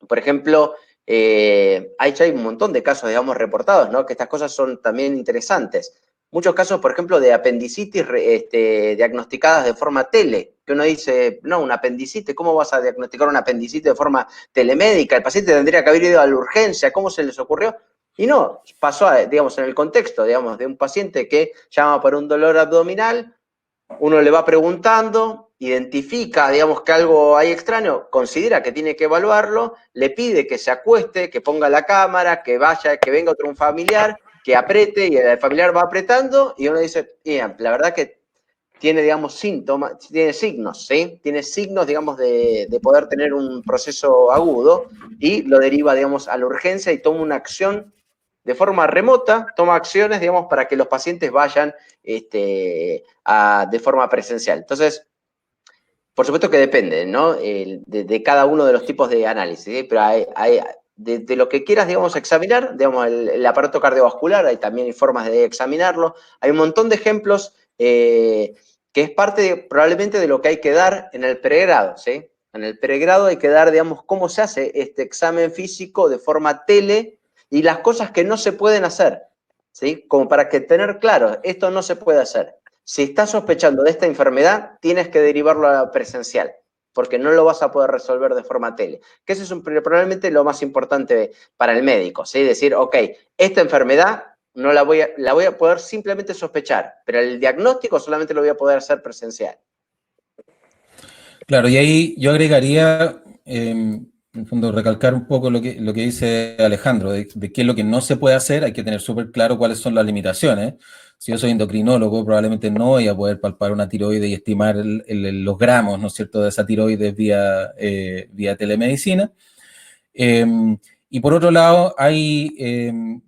Por ejemplo, hay un montón de casos, digamos, reportados, ¿no? Que estas cosas son también interesantes. Muchos casos, por ejemplo, de apendicitis diagnosticadas de forma tele, que uno dice, no, una apendicitis, ¿cómo vas a diagnosticar una apendicitis de forma telemédica? El paciente tendría que haber ido a la urgencia, ¿cómo se les ocurrió? Y no, pasó, digamos, en el contexto, digamos, de un paciente que llama por un dolor abdominal, uno le va preguntando, identifica, digamos, que algo hay extraño, considera que tiene que evaluarlo, le pide que se acueste, que ponga la cámara, que vaya, que venga otro familiar, que apriete, y el familiar va apretando, y uno dice, la verdad que tiene, digamos, síntomas, tiene signos, ¿sí? Tiene signos, digamos, de poder tener un proceso agudo, y lo deriva, digamos, a la urgencia y toma una acción de forma remota, toma acciones, digamos, para que los pacientes vayan de forma presencial. Entonces, por supuesto que depende, ¿no? De cada uno de los tipos de análisis, ¿sí? Pero de lo que quieras, digamos, examinar, digamos, el aparato cardiovascular, hay también formas de examinarlo. Hay un montón de ejemplos que es parte probablemente de lo que hay que dar en el pregrado, ¿sí? En el pregrado hay que dar, digamos, cómo se hace este examen físico de forma tele y las cosas que no se pueden hacer, ¿sí? Como para que tener claro, esto no se puede hacer. Si estás sospechando de esta enfermedad, tienes que derivarlo a presencial, porque no lo vas a poder resolver de forma tele. Que eso es probablemente lo más importante para el médico, ¿sí? Decir, ok, esta enfermedad no la voy a poder simplemente sospechar, pero el diagnóstico solamente lo voy a poder hacer presencial. Claro, y ahí yo agregaría, en el fondo, recalcar un poco lo que dice Alejandro, de qué es lo que no se puede hacer. Hay que tener súper claro cuáles son las limitaciones. Si yo soy endocrinólogo, probablemente no voy a poder palpar una tiroides y estimar los gramos, ¿no es cierto?, de esa tiroides vía telemedicina. Y por otro lado,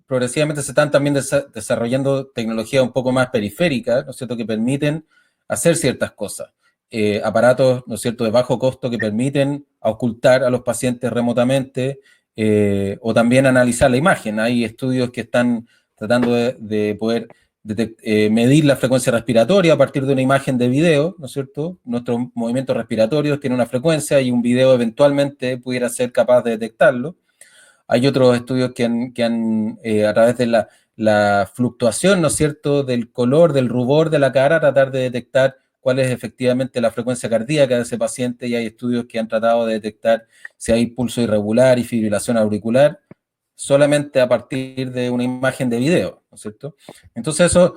progresivamente se están también desarrollando tecnologías un poco más periféricas, ¿no es cierto?, que permiten hacer ciertas cosas. Aparatos, ¿no es cierto?, de bajo costo que permiten ocultar a los pacientes remotamente o también analizar la imagen. Hay estudios que están tratando de poder medir la frecuencia respiratoria a partir de una imagen de video, ¿no es cierto? Nuestros movimientos respiratorios tienen una frecuencia y un video eventualmente pudiera ser capaz de detectarlo. Hay otros estudios que han a través de la fluctuación, ¿no es cierto?, del color, del rubor de la cara, tratar de detectar cuál es efectivamente la frecuencia cardíaca de ese paciente, y hay estudios que han tratado de detectar si hay pulso irregular y fibrilación auricular solamente a partir de una imagen de video, ¿no es cierto? Entonces eso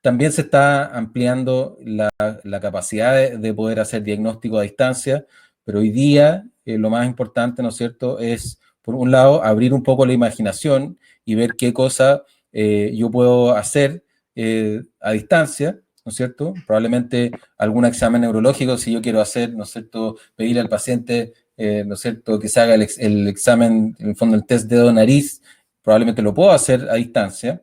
también se está ampliando la capacidad de poder hacer diagnóstico a distancia, pero hoy día lo más importante, ¿no es cierto?, es, por un lado, abrir un poco la imaginación y ver qué cosa yo puedo hacer a distancia, ¿no es cierto? Probablemente algún examen neurológico, si yo quiero hacer, ¿no es cierto?, pedirle al paciente, ¿no es cierto?, que se haga el examen, en el fondo el test dedo-nariz, probablemente lo puedo hacer a distancia.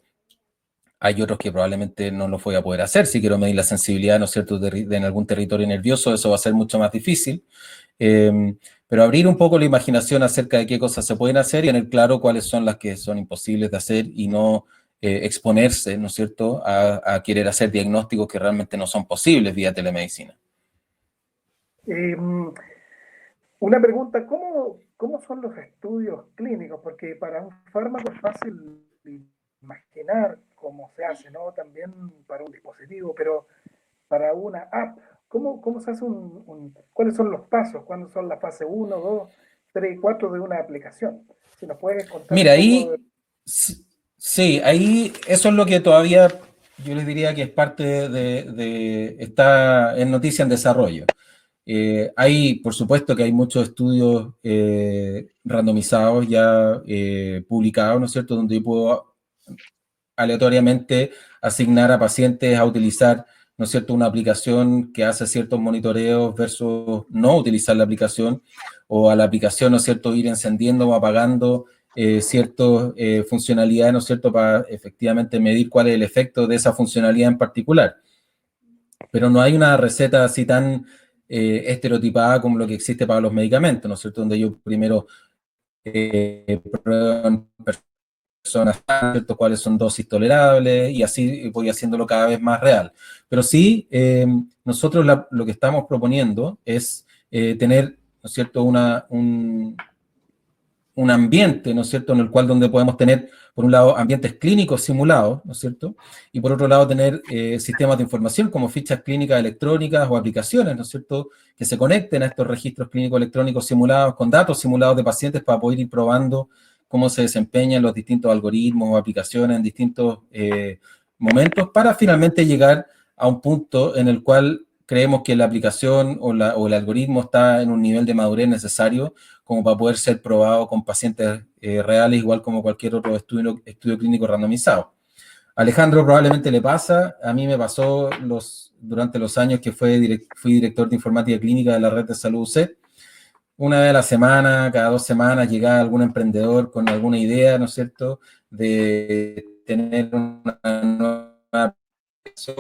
Hay otros que probablemente no lo voy a poder hacer. Si quiero medir la sensibilidad, ¿no es cierto?, en algún territorio nervioso, eso va a ser mucho más difícil. Pero abrir un poco la imaginación acerca de qué cosas se pueden hacer y tener claro cuáles son las que son imposibles de hacer y no exponerse, ¿no es cierto?, a querer hacer diagnósticos que realmente no son posibles vía telemedicina. Una pregunta, ¿cómo son los estudios clínicos? Porque para un fármaco es fácil imaginar cómo se hace, ¿no? También para un dispositivo, pero para una app ¿Cómo se hace cuáles son los pasos? ¿Cuándo son la fase 1, 2, 3 y 4 de una aplicación? Si nos puedes contar Mira, un poco. sí, ahí eso es lo que todavía yo les diría que es parte está en noticia en desarrollo. Hay, por supuesto que hay muchos estudios randomizados ya publicados, ¿no es cierto?, donde yo puedo aleatoriamente asignar a pacientes a utilizar, ¿no es cierto?, una aplicación que hace ciertos monitoreos versus no utilizar la aplicación, o a la aplicación, ¿no es cierto?, ir encendiendo o apagando ciertas funcionalidades, ¿no es cierto?, para efectivamente medir cuál es el efecto de esa funcionalidad en particular. Pero no hay una receta así tan estereotipada como lo que existe para los medicamentos, ¿no es cierto?, donde yo primero pruebo en personas, ¿cierto?, cuáles son dosis tolerables, y así voy haciéndolo cada vez más real. Pero sí, nosotros lo que estamos proponiendo es tener, ¿no es cierto?, un ambiente, ¿no es cierto?, en el cual donde podemos tener, por un lado, ambientes clínicos simulados, ¿no es cierto?, y por otro lado, tener sistemas de información como fichas clínicas electrónicas o aplicaciones, ¿no es cierto?, que se conecten a estos registros clínicos electrónicos simulados con datos simulados de pacientes para poder ir probando cómo se desempeñan los distintos algoritmos o aplicaciones en distintos momentos, para finalmente llegar a un punto en el cual creemos que la aplicación o el algoritmo está en un nivel de madurez necesario como para poder ser probado con pacientes reales, igual como cualquier otro estudio clínico randomizado. A Alejandro probablemente le pasa, a mí me pasó durante los años que fui director de informática clínica de la red de salud UC. Una vez a la semana, cada 2 semanas, llegaba algún emprendedor con alguna idea, ¿no es cierto?, de tener una nueva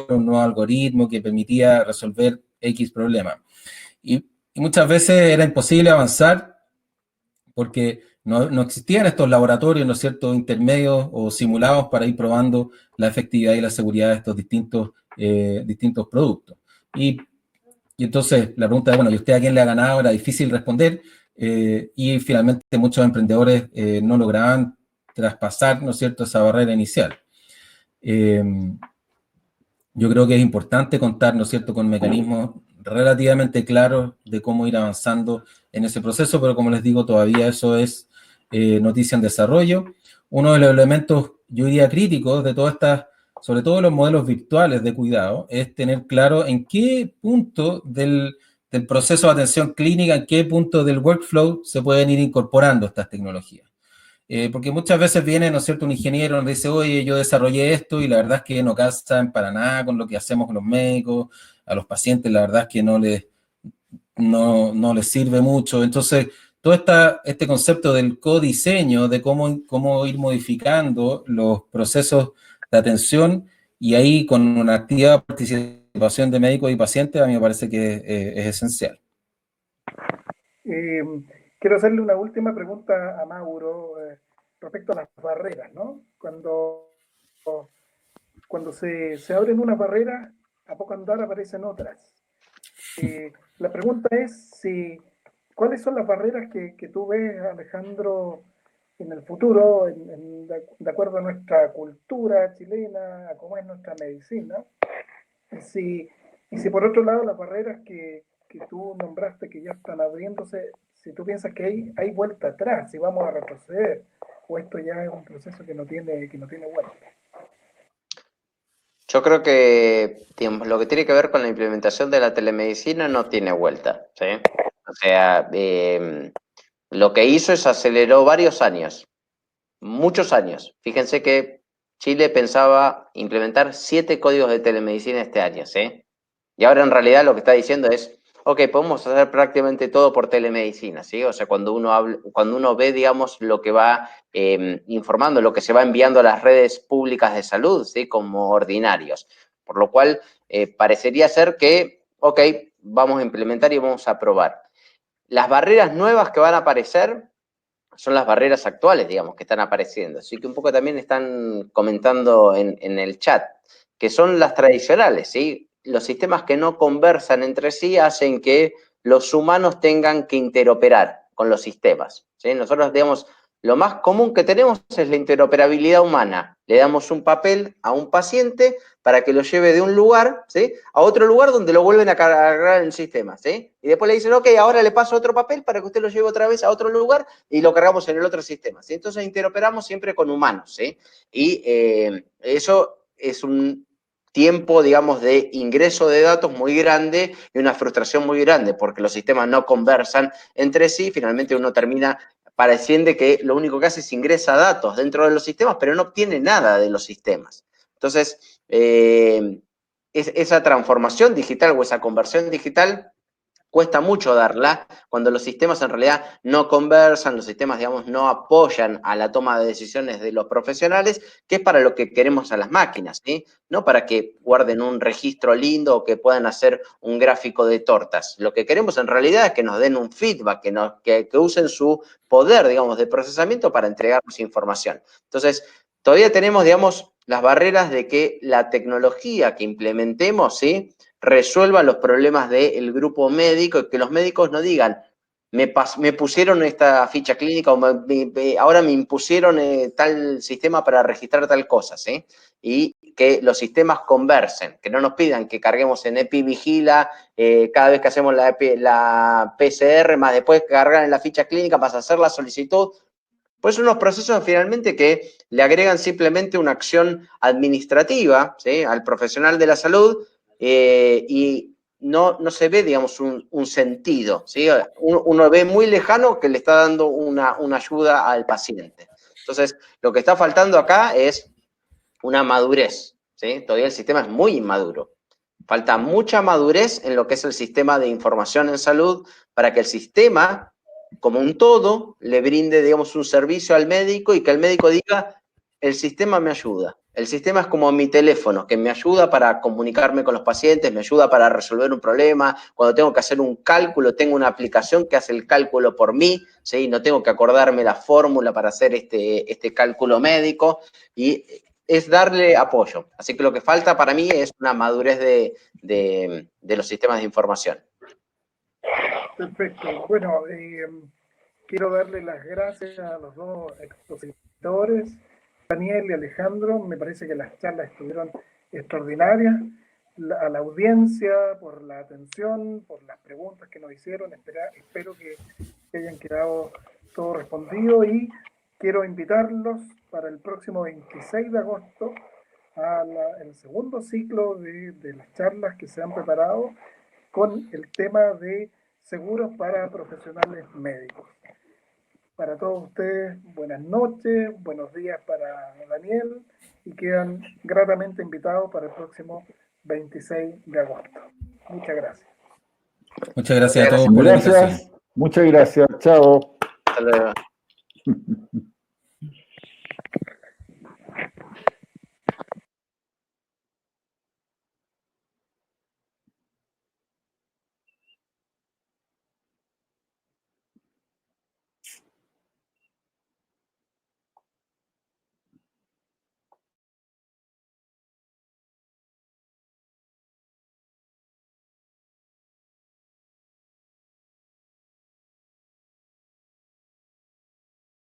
un nuevo algoritmo que permitía resolver X problema. Y muchas veces era imposible avanzar porque no existían estos laboratorios, ¿no es cierto?, intermedios o simulados para ir probando la efectividad y la seguridad de estos distintos productos. Y entonces la pregunta es, bueno, ¿y usted a quién le ha ganado? Era difícil responder, y finalmente muchos emprendedores no lograban traspasar, ¿no es cierto?, esa barrera inicial. Yo creo que es importante contar, ¿no es cierto?, con mecanismos relativamente claros de cómo ir avanzando en ese proceso, pero como les digo, todavía eso es noticia en desarrollo. Uno de los elementos, yo diría, críticos de todas estas, sobre todo los modelos virtuales de cuidado, es tener claro en qué punto del proceso de atención clínica, en qué punto del workflow se pueden ir incorporando estas tecnologías. Porque muchas veces viene, ¿no es cierto?, un ingeniero nos dice, oye, yo desarrollé esto y la verdad es que no calzan para nada con lo que hacemos con los médicos, a los pacientes la verdad es que no les sirve mucho. Entonces, todo este concepto del codiseño, de cómo ir modificando los procesos de atención, y ahí con una activa participación de médicos y pacientes, a mí me parece que es esencial. Quiero hacerle una última pregunta a Mauro respecto a las barreras, ¿no? Cuando se abren unas barreras, a poco andar aparecen otras. La pregunta es ¿cuáles son las barreras que tú ves, Alejandro, en el futuro, de acuerdo a nuestra cultura chilena, a cómo es nuestra medicina? Y si por otro lado las barreras que tú nombraste que ya están abriéndose, si tú piensas que hay vuelta atrás, si vamos a retroceder, o esto ya es un proceso que no tiene vuelta. Yo creo que, digamos, lo que tiene que ver con la implementación de la telemedicina no tiene vuelta, ¿sí? O sea, lo que hizo es aceleró varios años, muchos años. Fíjense que Chile pensaba implementar 7 códigos de telemedicina este año, ¿sí? Y ahora en realidad lo que está diciendo es, ok, podemos hacer prácticamente todo por telemedicina, ¿sí? O sea, cuando uno ve, digamos, lo que va informando, lo que se va enviando a las redes públicas de salud, ¿sí? Como ordinarios. Por lo cual, parecería ser que, ok, vamos a implementar y vamos a probar. Las barreras nuevas que van a aparecer son las barreras actuales, digamos, que están apareciendo. Así que un poco también están comentando en el chat, que son las tradicionales, ¿sí? Los sistemas que no conversan entre sí hacen que los humanos tengan que interoperar con los sistemas, ¿sí? Nosotros, digamos, lo más común que tenemos es la interoperabilidad humana. Le damos un papel a un paciente para que lo lleve de un lugar, ¿sí?, a otro lugar donde lo vuelven a cargar en el sistema, ¿sí? Y después le dicen, ok, ahora le paso otro papel para que usted lo lleve otra vez a otro lugar y lo cargamos en el otro sistema, ¿sí? Entonces interoperamos siempre con humanos, ¿sí? Y eso es un tiempo, digamos, de ingreso de datos muy grande y una frustración muy grande porque los sistemas no conversan entre sí. Finalmente uno termina pareciendo que lo único que hace es ingresa datos dentro de los sistemas, pero no obtiene nada de los sistemas. Entonces, esa transformación digital o esa conversión digital cuesta mucho darla cuando los sistemas en realidad no conversan, los sistemas, digamos, no apoyan a la toma de decisiones de los profesionales, que es para lo que queremos a las máquinas, ¿sí? No para que guarden un registro lindo o que puedan hacer un gráfico de tortas. Lo que queremos en realidad es que nos den un feedback, que usen su poder, digamos, de procesamiento para entregarnos información. Entonces, todavía tenemos, digamos, las barreras de que la tecnología que implementemos, ¿sí?, resuelvan los problemas del grupo médico y que los médicos no digan, me pusieron esta ficha clínica o ahora me impusieron tal sistema para registrar tal cosa, ¿sí? Y que los sistemas conversen, que no nos pidan que carguemos en EpiVigila cada vez que hacemos la PCR, más después cargar en la ficha clínica para hacer la solicitud. Pues unos procesos finalmente que le agregan simplemente una acción administrativa, ¿sí?, al profesional de la salud, y no se ve, digamos, un sentido, ¿sí? Uno ve muy lejano que le está dando una ayuda al paciente. Entonces, lo que está faltando acá es una madurez, ¿sí? Todavía el sistema es muy inmaduro. Falta mucha madurez en lo que es el sistema de información en salud para que el sistema, como un todo, le brinde, digamos, un servicio al médico y que el médico diga, el sistema me ayuda. El sistema es como mi teléfono, que me ayuda para comunicarme con los pacientes, me ayuda para resolver un problema. Cuando tengo que hacer un cálculo, tengo una aplicación que hace el cálculo por mí, ¿sí? No tengo que acordarme la fórmula para hacer este cálculo médico, y es darle apoyo. Así que lo que falta para mí es una madurez de los sistemas de información. Perfecto. Bueno, quiero darle las gracias a los dos expositores, Daniel y Alejandro. Me parece que las charlas estuvieron extraordinarias. A la audiencia por la atención, por las preguntas que nos hicieron. Espero que hayan quedado todo respondido y quiero invitarlos para el próximo 26 de agosto el segundo ciclo de las charlas que se han preparado con el tema de seguros para profesionales médicos. Para todos ustedes, buenas noches, buenos días para Daniel, y quedan gratamente invitados para el próximo 26 de agosto. Muchas gracias. Muchas gracias a todos por la invitación. Muchas gracias. Chao. Hasta luego.